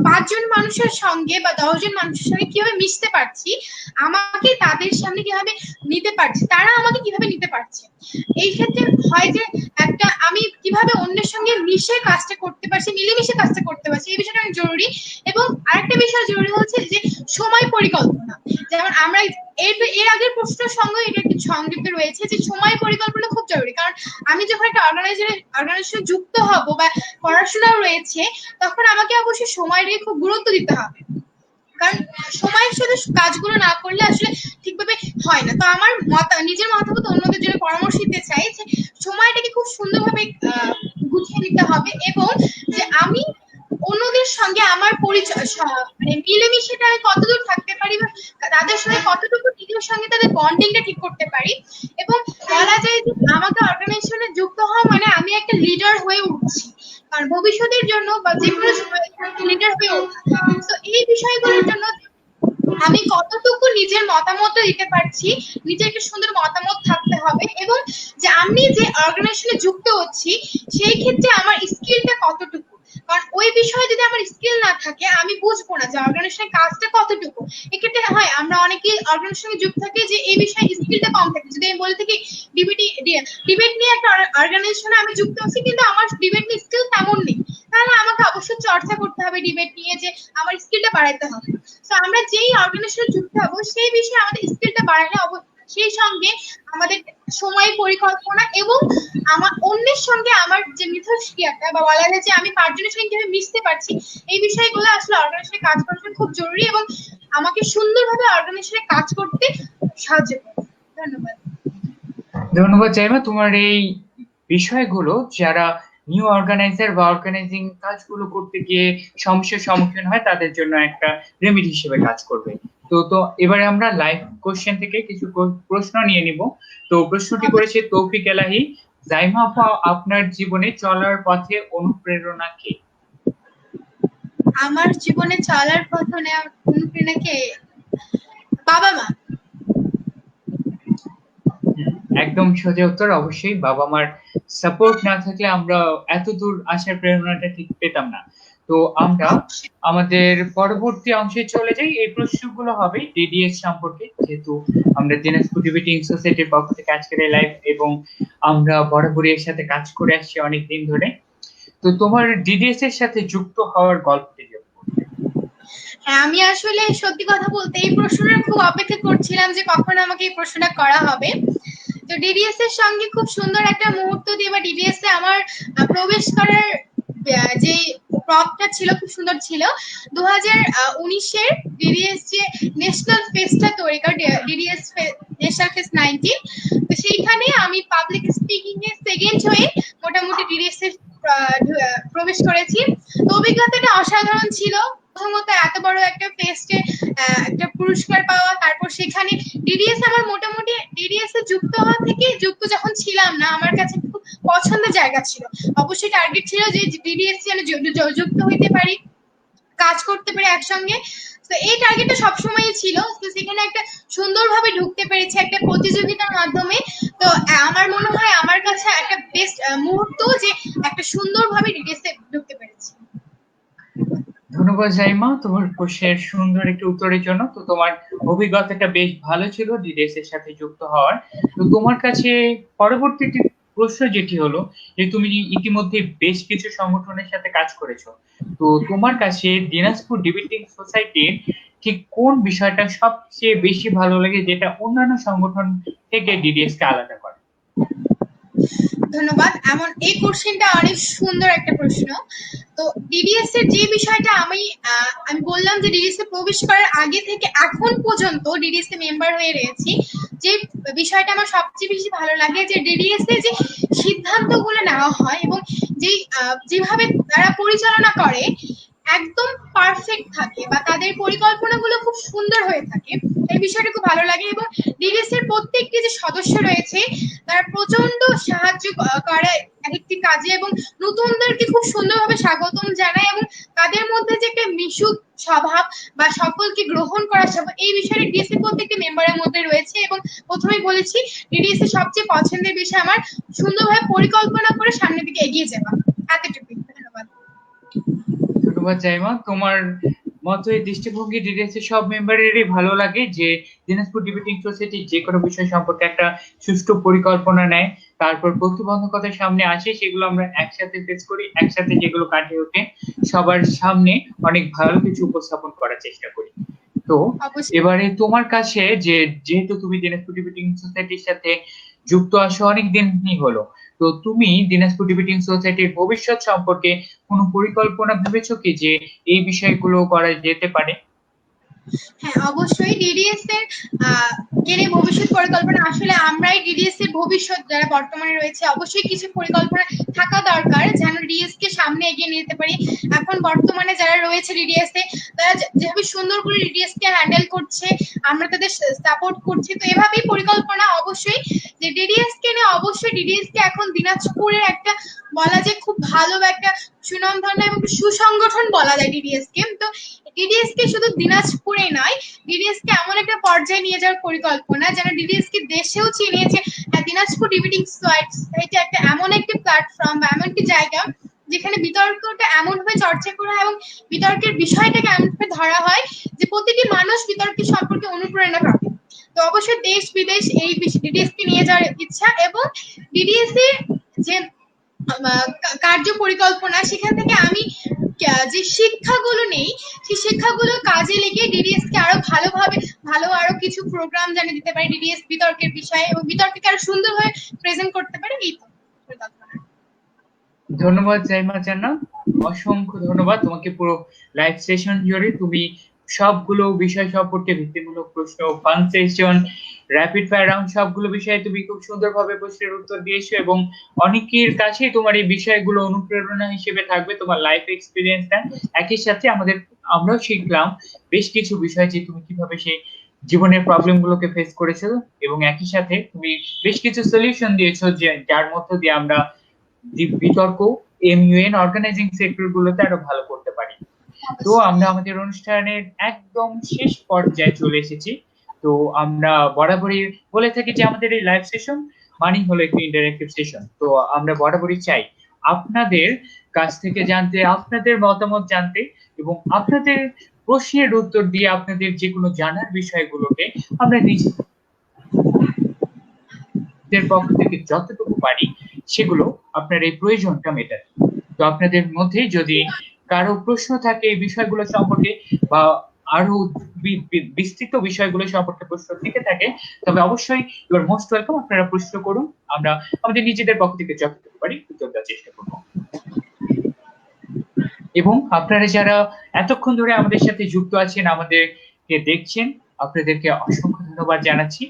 5 জন মানুষের সঙ্গে বা 10 জন মানুষের সঙ্গে কিভাবে মিশতে পারছি, আমাকে তাদের সামনে কিভাবে নিতে পারছি, তারা আমাকে কিভাবে নিতে পারছে। এই ক্ষেত্রে হয় যে একটা আমি কিভাবে অন্যের সঙ্গে মিশে কাজটা করতে পারছি, মিলেমিশে কাজটা করতে পারছি, এই বিষয়টা অনেক জরুরি। এবং আরেকটা বিষয় জরুরি হচ্ছে যে সময় পরিকল্পনা। যেমন আমরা এর আগের প্রশ্নের সঙ্গে এটা একটু সংযুক্ত রয়েছে, যে সময় পরিকল্পনা খুব জরুরি। কারণ আমি যখন একটা অর্গানাইজেশনে যুক্ত হব বা পড়াশোনাও রয়েছে, তখন আমাকে অবশ্যই সময়টাকে খুব গুরুত্ব দিতে হবে। কারণ সময়ের সাথে কাজগুলো না করলে আসলে ঠিকভাবে হয় না। তো আমার নিজের মতামত অন্যদের জন্য পরামর্শ দিতে চাই, যে সময়টাকে খুব সুন্দরভাবে গুছিয়ে নিতে হবে, এবং যে আমি অন্যদের সঙ্গে আমার পরিচয় মানে মিলেমিশেটা আমি কতদূর থাকতে পারি, বা তাদের সঙ্গে কতটুকু নিজের সঙ্গে তাদের বন্ডিংটা ঠিক করতে পারি। এবং বলা যায় যে আমাকে অর্গানাইজেশনে যুক্ত হওয়া মানে আমি একটা লিডার হয়ে উঠছি। কারণ ভবিষ্যতের জন্য বা যেকোনো লিডার হয়ে ওঠা। তো এই বিষয়গুলোর জন্য আমি কতটুকু নিজের মতামত দিতে পারছি, নিজের একটা সুন্দর মতামত থাকতে হবে, এবং যে আমি যে অর্গানাইজেশনে যুক্ত হচ্ছি সেই ক্ষেত্রে আমার স্কিলটা কতটুকু। কারণ ওই বিষয়ে যদি আমার স্কিল না থাকে আমি বুঝবো না যে অর্গানাইজেশনের কাজটা কতটুকু। এক্ষেত্রে হয় আমরা অনেকেই অর্গানাইজেশনের সঙ্গে যুক্ত থাকি যে এই বিষয়ে স্কিলটা কম থাকে। যদি আমি বলে থাকি ডিবেট নিয়ে একটা অর্গানাইজেশনে আমি যুক্ত আছি কিন্তু আমার ডিবেট নিয়ে স্কিল তেমন নেই, তাহলে আমাকে অবশ্যই চর্চা করতে হবে ডিবেট নিয়ে, যে আমার স্কিলটা বাড়াইতে হবে। তো আমরা যেই অর্গানাইজেশনে যুক্ত হবো সেই বিষয়ে আমাদের স্কিলটা বাড়ালে সেই সঙ্গে আমাদের সময় পরিকল্পনা এবং আমার অন্যের সঙ্গে আমার যে মিথস্ক্রিয়াটা বা বলা যায় যে আমি পাঁচজনের সঙ্গে কিভাবে মিশতে পারছি, এই বিষয়গুলো আসলে অর্গানাইজেশনে কাজ করার জন্য খুব জরুরি এবং আমাকে সুন্দরভাবে অর্গানাইজেশনে কাজ করতে সাহায্য করে। ধন্যবাদ। ধন্যবাদ জাইমা, তোমার এই বিষয়গুলো যারা নিউ অর্গানাইজার বা অর্গানাইজিং কাজগুলো করতে গিয়ে সমস্যার সম্মুখীন হয় তাদের জন্য একটা রেমেডি হিসেবে কাজ করবে। তো এবারে আমরা লাইভ কোশ্চেন থেকে কিছু প্রশ্ন নিয়ে নিব। তো প্রশ্নটি করেছে তৌফিক এলাহি। জাইমা আপা, আপনার জীবনে চলার পথে অনুপ্রেরণা কে? আমার জীবনে চলার পথে অনুপ্রেরণা কে? বাবা মা। একদম সোজা উত্তর, অবশ্যই বাবা মার সাপোর্ট না থাকলে আমরা এত দূর আসার প্রেরণাটা ঠিক পেতাম না। তো আমরা আমাদের পরবর্তী অংশে চলে যাই। এই প্রশ্নগুলো হবে ডিডিএস সম্পর্কে, যেহেতু আমরা দিনাজপুর ডিবেটিং সোসাইটির পক্ষ থেকে আজকের এই লাইভ এবং আমরা বরাবরই এর সাথে কাজ করে আসছি অনেক দিন ধরে। তো তোমার ডিডিএস এর সাথে যুক্ত হওয়ার গল্পটি হ্যাঁ, আমি আসলে সত্যি কথা বলতে এই প্রশ্নটা খুব অপেক্ষা করছিলাম যে কখন আমাকে এই প্রশ্নটা করা হবে। তো ডিডিএস এর সঙ্গে খুব সুন্দর একটা মুহূর্ত দিয়ে বা ডিডিএস এ আমার প্রবেশ করার যে প্রপটা ছিল খুব সুন্দর ছিল। 2019-এর ডিডিএস যে ন্যাশনাল ফেস্টটা তৈরি করে, ডিডিএস ন্যাশনাল ফেস্ট 19, তো সেইখানে আমি পাবলিক স্পিকিং এ সেকেন্ড হয়ে মোটামুটি ডিডিএস এ প্রবেশ করেছি। তো অভিজ্ঞতাটা অসাধারণ ছিল। প্রথমত এত বড় একটা ফেস্টে একটা পুরস্কার পাওয়া, তারপর সেখানে ডিডিএস আমার মোটামুটি ডিডিএস এ যুক্ত হওয়া থেকে যুক্ত যখন ছিলাম না আমার কাছে খুব পছন্দের জায়গা ছিল। অবশ্যই টার্গেট ছিল যে ডিডিএস যেন যুক্ত হইতে পারি, কাজ করতে পারি একসঙ্গে। তো এই টার্গেটটা সবসময়ই ছিল। তো সেখানে একটা সুন্দরভাবে ঢুকতে পেরেছি একটা প্রতিযোগিতার মাধ্যমে। তো আমার মনে হয় আমার কাছে একটা বেস্ট মুহূর্ত যে একটা সুন্দরভাবে ডিডিএস এ ঢুকতে পেরেছি। ধন্যবাদ জাইমা তোমার প্রশ্নের সুন্দর একটি উত্তরের জন্য। তো তোমার অভিজ্ঞতাটা বেশ ভালো ছিল ডিডিএস এর সাথে যুক্ত হওয়ার। তো তোমার কাছে পরবর্তী প্রশ্ন যেটি হলো যে তুমি ইতিমধ্যে বেশ কিছু সংগঠনের সাথে কাজ করেছো, তো তোমার কাছে দিনাজপুর ডিবেটিং সোসাইটির ঠিক কোন বিষয়টা সবচেয়ে বেশি ভালো লাগে যেটা অন্যান্য সংগঠন থেকে ডিডিএস কে আলাদা করে? ধন্যবাদ। এই কোশ্চেনটা অনেক সুন্দর একটা প্রশ্ন। তো ডিডিএস এর যে বিষয়টা আমি বললাম যে ডিডিএস এ প্রবেশ করার আগে থেকে এখন পর্যন্ত ডিডিএস এ মেম্বার হয়ে রয়েছি, যে বিষয়টা আমার সবচেয়ে বেশি ভালো লাগে যে ডিডিএস এ যে সিদ্ধান্তগুলো নেওয়া হয় এবং যেভাবে তারা পরিচালনা করে একদম পারফেক্ট থাকে বা তাদের পরিকল্পনাগুলো খুব সুন্দর হয়ে থাকে, এই বিষয়টা খুব ভালো লাগে। এবং ডিডিএস এর প্রত্যেকটি যে সদস্য রয়েছে তারা প্রচন্ড সাহায্য করে একটি কাজে এবং নতুনদেরকে খুব সুন্দরভাবে স্বাগতম জানায় এবং তাদের মধ্যে যে একটা মিশুক স্বভাব বা সকলকে গ্রহণ করার স্বভাব, এই বিষয়ে ডিডিএস এর প্রত্যেকটি মেম্বারের মধ্যে রয়েছে। এবং প্রথমেই বলেছি ডিডিএস এর সবচেয়ে পছন্দের বিষয় আমার সুন্দরভাবে পরিকল্পনা করে সামনের দিকে এগিয়ে যাওয়া। এতটুকুই। ধন্যবাদ। ধন্যবাদ জাইমা, তোমার মতো এই দৃষ্টিভঙ্গি ডিডিএস এর সব মেম্বারেরই ভালো লাগে যে দিনাজপুর ডিবেটিং সোসাইটি যে কোনো বিষয় সম্পর্কে একটা সুষ্ঠু পরিকল্পনা নেয়, তারপর প্রতিবন্ধকতার সামনে আসে সেগুলো আমরা একসাথে ফেস করি, একসাথে যেগুলো কাটিয়ে ওঠে সবার সামনে অনেক ভালো কিছু উপস্থাপন করার চেষ্টা করি। তো এবারে তোমার কাছে যেহেতু তুমি দিনাজপুর ডিবেটিং সোসাইটির সাথে যুক্ত আসো অনেক দিনই হলো, তো তুমি দিনাজপুর ডিবেটিং সোসাইটির ভবিষ্যৎ সম্পর্কে কোনো পরিকল্পনা ভেবেছো কি যে এই বিষয়গুলো করা যেতে পারে? হ্যাঁ, অবশ্যই ডিডিএস এর ভবিষ্যৎ পরিকল্পনা আসলে আমরাই ডিডিএস এর ভবিষ্যৎ যারা বর্তমানে রয়েছে অবশ্যই কিছু পরিকল্পনা থাকা দরকার যেন ডিডিএস কে সামনে এগিয়ে নিতে পারি। এখন বর্তমানে যারা রয়েছে ডিডিএস এ তারা যেভাবে সুন্দর করে ডিডিএস কে হ্যান্ডেল করছে আমরা তাদের সাপোর্ট করছি। তো এভাবেই পরিকল্পনা অবশ্যই যে ডিডিএস কে নিয়ে অবশ্যই ডিডিএস কে এখন দিনাজপুরের একটা বলা যায় খুব ভালো একটা সুনামধন্য এবং সুসংগঠন বলা যায় ডিডিএস কে। তো ডিডিএস কে শুধু দিনাজপুরে নয়, ডিডিএস কে এমন একটা পর্যায়ে নিয়ে যাওয়ার পরিকল্পনা যেন ডিডিএস কে দেশেও চিনিয়েছে দিনাজপুর ডিবেটিং সোসাইটি একটা এমন একটি প্ল্যাটফর্ম বা এমন একটি জায়গা যেখানে বিতর্কটা এমন ভাবে চর্চা করা হয় এবং বিতর্কের বিষয়টাকে এমন ভাবে ধরা হয় যে প্রতিটি মানুষ বিতর্কের সম্পর্কে অনুপ্রেরণা পাবে। তো অবশ্যই দেশ বিদেশ এই ডিডিএস কে নিয়ে যাওয়ার ইচ্ছা, এবং ডিডিএস এর যে কার্য পরিকল্পনা, সেখান থেকে আমি যে শিক্ষাগুলো নেই সেই শিক্ষাগুলো কাজে লেগে ডিডিএস কে আরো ভালোভাবে আরো কিছু প্রোগ্রাম জানিয়ে দিতে পারি ডিডিএস বিতর্কের বিষয়ে, এবং বিতর্ককে আরো সুন্দরভাবে প্রেজেন্ট করতে পারি। এই তো পরিকল্পনা। ধন্যবাদ জাইমা জান্নাত, অসংখ্য ধন্যবাদ তোমাকে। পুরো লাইভ সেশন জুড়ে তুমি সবগুলো বিষয় সম্পর্কে, ভিত্তিমূলক প্রশ্ন, fun session, rapid fire round, সবগুলো বিষয়ে তুমি খুব সুন্দরভাবে প্রশ্নের উত্তর দিয়েছো, এবং অনেকের কাছেই তোমার এই বিষয়গুলো অনুপ্রেরণা হিসেবে থাকবে, তোমার লাইফ এক্সপিরিয়েন্সটা। একই সাথে আমরাও শিখলাম বেশ কিছু বিষয়, যে তুমি কিভাবে সেই জীবনের প্রবলেম গুলোকে ফেস করেছো, এবং একই সাথে তুমি বেশ কিছু সলিউশন দিয়েছো, যার মধ্য দিয়ে আমরা বিতর্ক এমইউএন অর্গানাইজিং সেক্টর গুলোতে আরো ভালো করতে পারি। তো আমরা আমাদের অনুষ্ঠানের একদম শেষ পর্যায়ে চলে এসেছি। তো আমরা বরাবরই বলে থাকি যে আমাদের এই লাইভ সেশন মানেই হলো একটি ইন্টারেক্টিভ সেশন। তো আমরা বরাবরই চাই আপনাদের কাছ থেকে জানতে, আপনাদের মতামত জানতে, এবং আপনাদের প্রশ্নের উত্তর দিয়ে আপনাদের যে কোনো জানার বিষয়গুলোকে আমরা নিজেদের পক্ষ থেকে যতটুকু পারি সেগুলো আপনার এই প্রয়োজনটা মেটাতে। তো আপনাদের মধ্যে যদি কারো প্রশ্ন থাকে এই বিষয়গুলো সম্পর্কে, বা আরো বিস্তৃত বিষয়গুলো সম্পর্কে প্রশ্ন থেকে থাকে, তবে অবশ্যই ইউ আর মোস্ট ওয়েলকাম, আপনারা প্রশ্ন করুন, আমরা আমাদের নিজেদের পক্ষ থেকে যতটুকু পারি উত্তর দেওয়ার চেষ্টা করব। এবং আপনারা যারা এতক্ষণ ধরে আমাদের সাথে যুক্ত আছেন, আমাদেরকে দেখছেন, আপনাদেরকে অসংখ্য ধন্যবাদ জানাচ্ছি।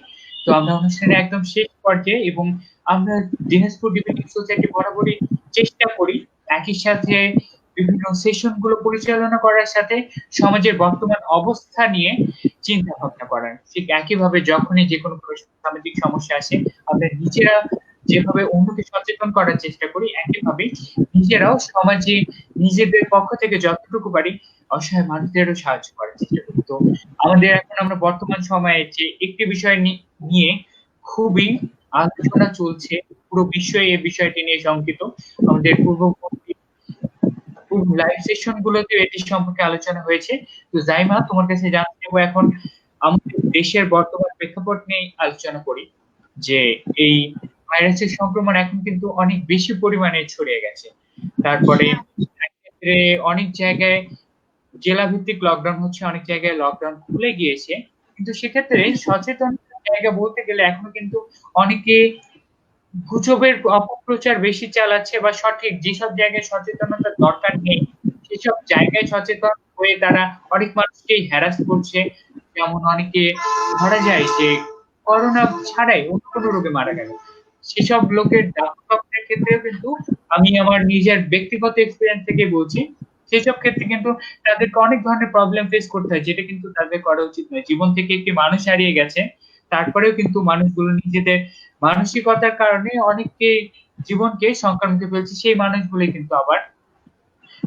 তো আমরা অনুষ্ঠানের একদম শেষ পর্যায়ে, এবং আমরা দিনাজপুর ডিবেটিং সোসাইটি বরাবরই চেষ্টা করি একই সাথে বিভিন্ন সেশন গুলো পরিচালনা করার সাথে সমাজের বর্তমান অবস্থা নিয়ে চিন্তা ভাবনা করার। ঠিক একইভাবে যখনই যে কোনো সামাজিক সমস্যা আসে, আমরা নিজেরা যেভাবে অন্যকে সচেতন করার চেষ্টা করি, একইভাবে নিজেরাও সমাজে নিজেদের পক্ষ থেকে যতটুকু পারি অসহায় মানুষদেরও সাহায্য করার চেষ্টা করি। তো আমাদের এখন আমরা বর্তমান সময়ে যে একটি বিষয় নিয়ে খুবই আলোচনা চলছে, পুরো বিশ্বই এই বিষয়টি নিয়ে শঙ্কিত। আমাদের পূর্ববর্তী লাইভ সেশন গুলোতে এটি সম্পর্কে আলোচনা হয়েছে। তো জাইমা, তোমার কাছে জানতে চাইবো, এখন আমাদের দেশের বর্তমান প্রেক্ষাপট নিয়ে আলোচনা করি, যে এই ভাইরাসের সংক্রমণ এখন কিন্তু অনেক বেশি পরিমাণে ছড়িয়ে গেছে। তারপরে অনেক জায়গায় জেলা ভিত্তিক লকডাউন হচ্ছে, অনেক জায়গায় লকডাউন খুলে গিয়েছে, কিন্তু সেক্ষেত্রে সচেতন জায়গা বলতে গেলে এখনো কিন্তু অনেকে গুজবের অপপ্রচার বেশি চালাচ্ছে, বা সঠিক যেসব জায়গায় সচেতনতার দরকার নেই সেসব জায়গায় সচেতন হয়ে তারা অনেক মানুষকে হ্যারাস করছে। যেমন অনেকে ধরা যায় যে করোনা ছাড়াই অন্য কোনো রোগে মারা গেল, সেসব লোকের ডাক্তারের ক্ষেত্রেও কিন্তু আমি আমার নিজের ব্যক্তিগত এক্সপিরিয়েন্স থেকে বলছি, সেসব ক্ষেত্রে কিন্তু তাদেরকে অনেক ধরনের প্রবলেম ফেস করতে হয়, যেটা কিন্তু তাদের করা উচিত নয়। জীবন থেকে একটি মানুষ হারিয়ে গেছে, তারপরেও কিন্তু মানুষগুলো নিজেদের মানসিকতার কারণে অনেককে জীবনকে শঙ্কার মুখে ফেলছে। সেই মানুষগুলো কিন্তু আবার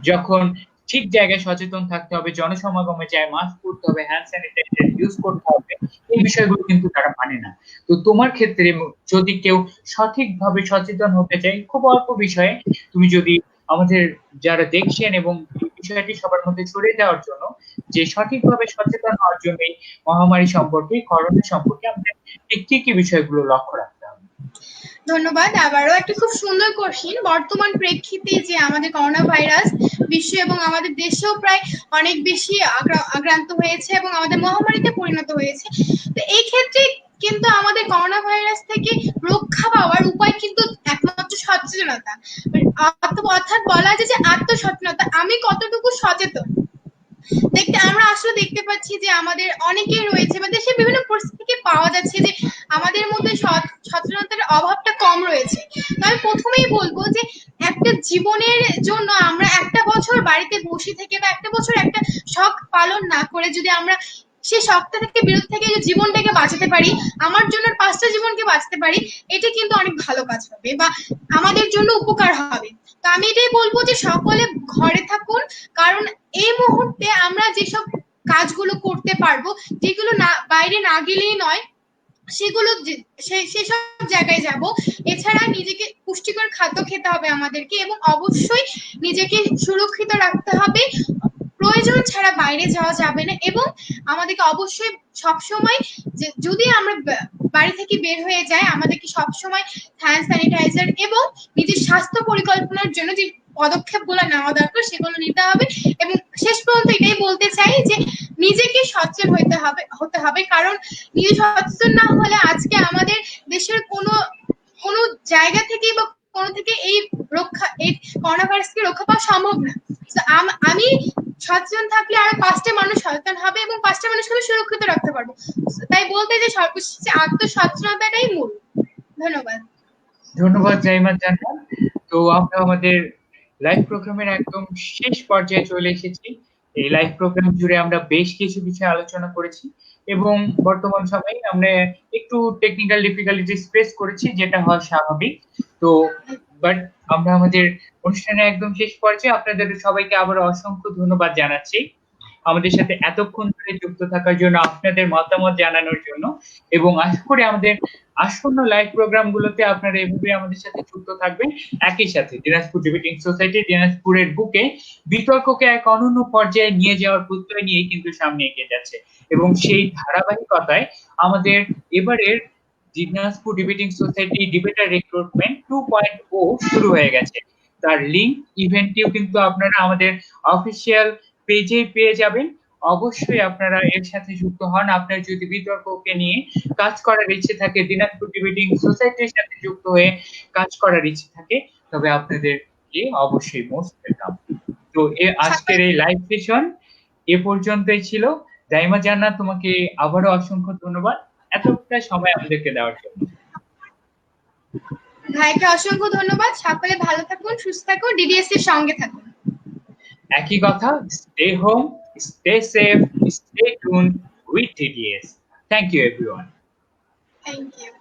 যখন ঠিক জায়গায় সচেতন থাকতে হবে, জনসমাগমে যায় মাস্ক পরতে হবে, হ্যান্ড স্যানিটাইজার ইউজ করতে হবে, এই বিষয়গুলো কিন্তু তারা মানে না। তো তোমার ক্ষেত্রে যদি কেউ সঠিকভাবে সচেতন হতে চায় খুব অল্প বিষয়ে, তুমি যদি আমাদের যারা দেখছেন এবং এই বিষয়টি সবার মধ্যে ছড়িয়ে দেওয়ার জন্য, যে সঠিকভাবে সচেতন হওয়ার জন্য এই মহামারী সম্পর্কে, করোনা সম্পর্কে আমাদের কি কি বিষয়গুলো লক্ষ্য রাখতে হবে? ধন্যবাদ। আবারও একটা খুব সুন্দর কোশ্চিন। বর্তমান প্রেক্ষিতে যে আমাদের করোনা ভাইরাস বিশ্ব এবং আমাদের দেশেও প্রায় অনেক বেশি আক্রান্ত হয়েছে এবং আমাদের মহামারীতে পরিণত হয়েছে। তো এই ক্ষেত্রে কিন্তু আমাদের করোনা ভাইরাস থেকে রক্ষা পাওয়ার উপায় কিন্তু একমাত্র সচেতনতা, অর্থাৎ বলা যায় যে আত্মসচেতনতা। আমি কতটুকু সচেতন, আমরা আসলে দেখতে পাচ্ছি যে আমাদের অনেকেই রয়েছে বা দেশের বিভিন্ন পরিস্থিতি পাওয়া যাচ্ছে যে আমাদের মধ্যে সচেতনতার অভাবটা কম রয়েছে। তো আমি প্রথমেই বলবো যে একটা জীবনের জন্য আমরা একটা বছর বাড়িতে বসে থেকে বা একটা বছর একটা শখ পালন না করে যদি আমরা সেই শখটা থেকে বিরত থেকে জীবনটাকে বাঁচাতে পারি, আমার জন্য 5টা জীবনকে বাঁচাতে পারি, এটা কিন্তু অনেক ভালো কাজ হবে বা আমাদের জন্য উপকার হবে। তো আমি এটাই বলবো যে সকলে ঘরে থাকুন, কারণ এই মুহূর্তে আমরা যেসব কাজগুলো করতে পারবো, যেগুলো না বাইরে না গেলেই নয়, সেগুলো সেসব জায়গায় যাব। এছাড়া নিজেকে পুষ্টিকর খাদ্য খেতে হবে আমাদেরকে, এবং অবশ্যই নিজেকে সুরক্ষিত রাখতে হবে। প্রয়োজন ছাড়া বাইরে যাওয়া যাবে না, এবং আমাদেরকে অবশ্যই সবসময়, যদি আমরা বাড়ি থেকে বের হয়ে যাই, আমাদেরকে সবসময় হ্যান্ড স্যানিটাইজার এবং নিজের স্বাস্থ্য পরিকল্পনার জন্য যে পদক্ষেপগুলো নেওয়া দরকার সেগুলো নিতে হবে। এবং শেষ পর্যন্ত এটাই বলতে চাই যে নিজেকে সচেতন হতে হবে, কারণ নিজে সচেতন না হলে আজকে আমাদের দেশের কোনো জায়গা থেকে বা কোনো থেকে এই করোনা ভাইরাসকে রক্ষা পাওয়া সম্ভব না। তো আমি সচেতন থাকলে আরো 5টা মানুষ সচেতন হবে এবং 5টা মানুষকে আমি সুরক্ষিত রাখতে পারবো। তাই বলতে যে সর্বশেষে আত্মসচেতনতাটাই মূল। ধন্যবাদ। ধন্যবাদ জাইমা জান্নাত। তো আমরা আমাদের লাইভ প্রোগ্রামের একদম শেষ পর্যায়ে চলে এসেছি। এই লাইভ প্রোগ্রাম জুড়ে আমরা বেশ কিছু বিষয়ে আলোচনা করেছি এবং বর্তমান সময়ে আমরা একটু টেকনিক্যাল ডিফিকাল্টিজ ফেস করেছি, যেটা হয় স্বাভাবিক। তো বাট আমরা আমাদের অনুষ্ঠানের একদম শেষ পর্যায়ে আপনাদের সবাইকে আবার অসংখ্য ধন্যবাদ জানাচ্ছি আমাদের সাথে এতক্ষণ ধরে যুক্ত থাকার জন্য, আপনাদের মতামত জানানোর জন্য, এবং আশা করি আমাদের আসন্ন লাইভ প্রোগ্রামগুলোতে আপনারা এভাবে আমাদের সাথে যুক্ত থাকবেন। একই সাথে দিনাজপুর ডিবেটিং সোসাইটি দিনাজপুরের বুকে বিতর্ককে এক অনন্য পর্যায়ে নিয়ে যাওয়ার প্রত্যয় নিয়ে কিন্তু সামনে এগিয়ে যাচ্ছে, এবং সেই ধারাবাহিকতায় আমাদের এবারের দিনাজপুর ডিবেটিং সোসাইটি ডিবেটার রিক্রুটমেন্ট 2.0 শুরু হয়ে গেছে। তার লিংক ইভেন্টটিও কিন্তু আপনারা আমাদের অফিসিয়াল পেজে পেয়ে যাবেন। অবশ্যই আপনারা এর সাথে যুক্ত হন। আপনার যদি বিতর্ককে নিয়ে কাজ করার ইচ্ছে থাকে, দিনাজপুর ডিবেটিং সোসাইটির সাথে যুক্ত হয়ে কাজ করার ইচ্ছে থাকে, তবে আপনাদেরকে অবশ্যই মোস্ট ওয়েলকাম। তো আজকের এই লাইভ সেশন এ পর্যন্তই ছিল। জাইমা জান্নাত, তোমাকে আবারও অসংখ্য ধন্যবাদ এতটা সময় আমাদেরকে দেওয়ার জন্য। ভাইকে অসংখ্য ধন্যবাদ। সকলে ভালো থাকুন, সুস্থ থাকুন, ডিডিএস এর সঙ্গে থাকুন। একই কথা, stay home, stay safe, stay tune with DDS. Thank you everyone. Thank you.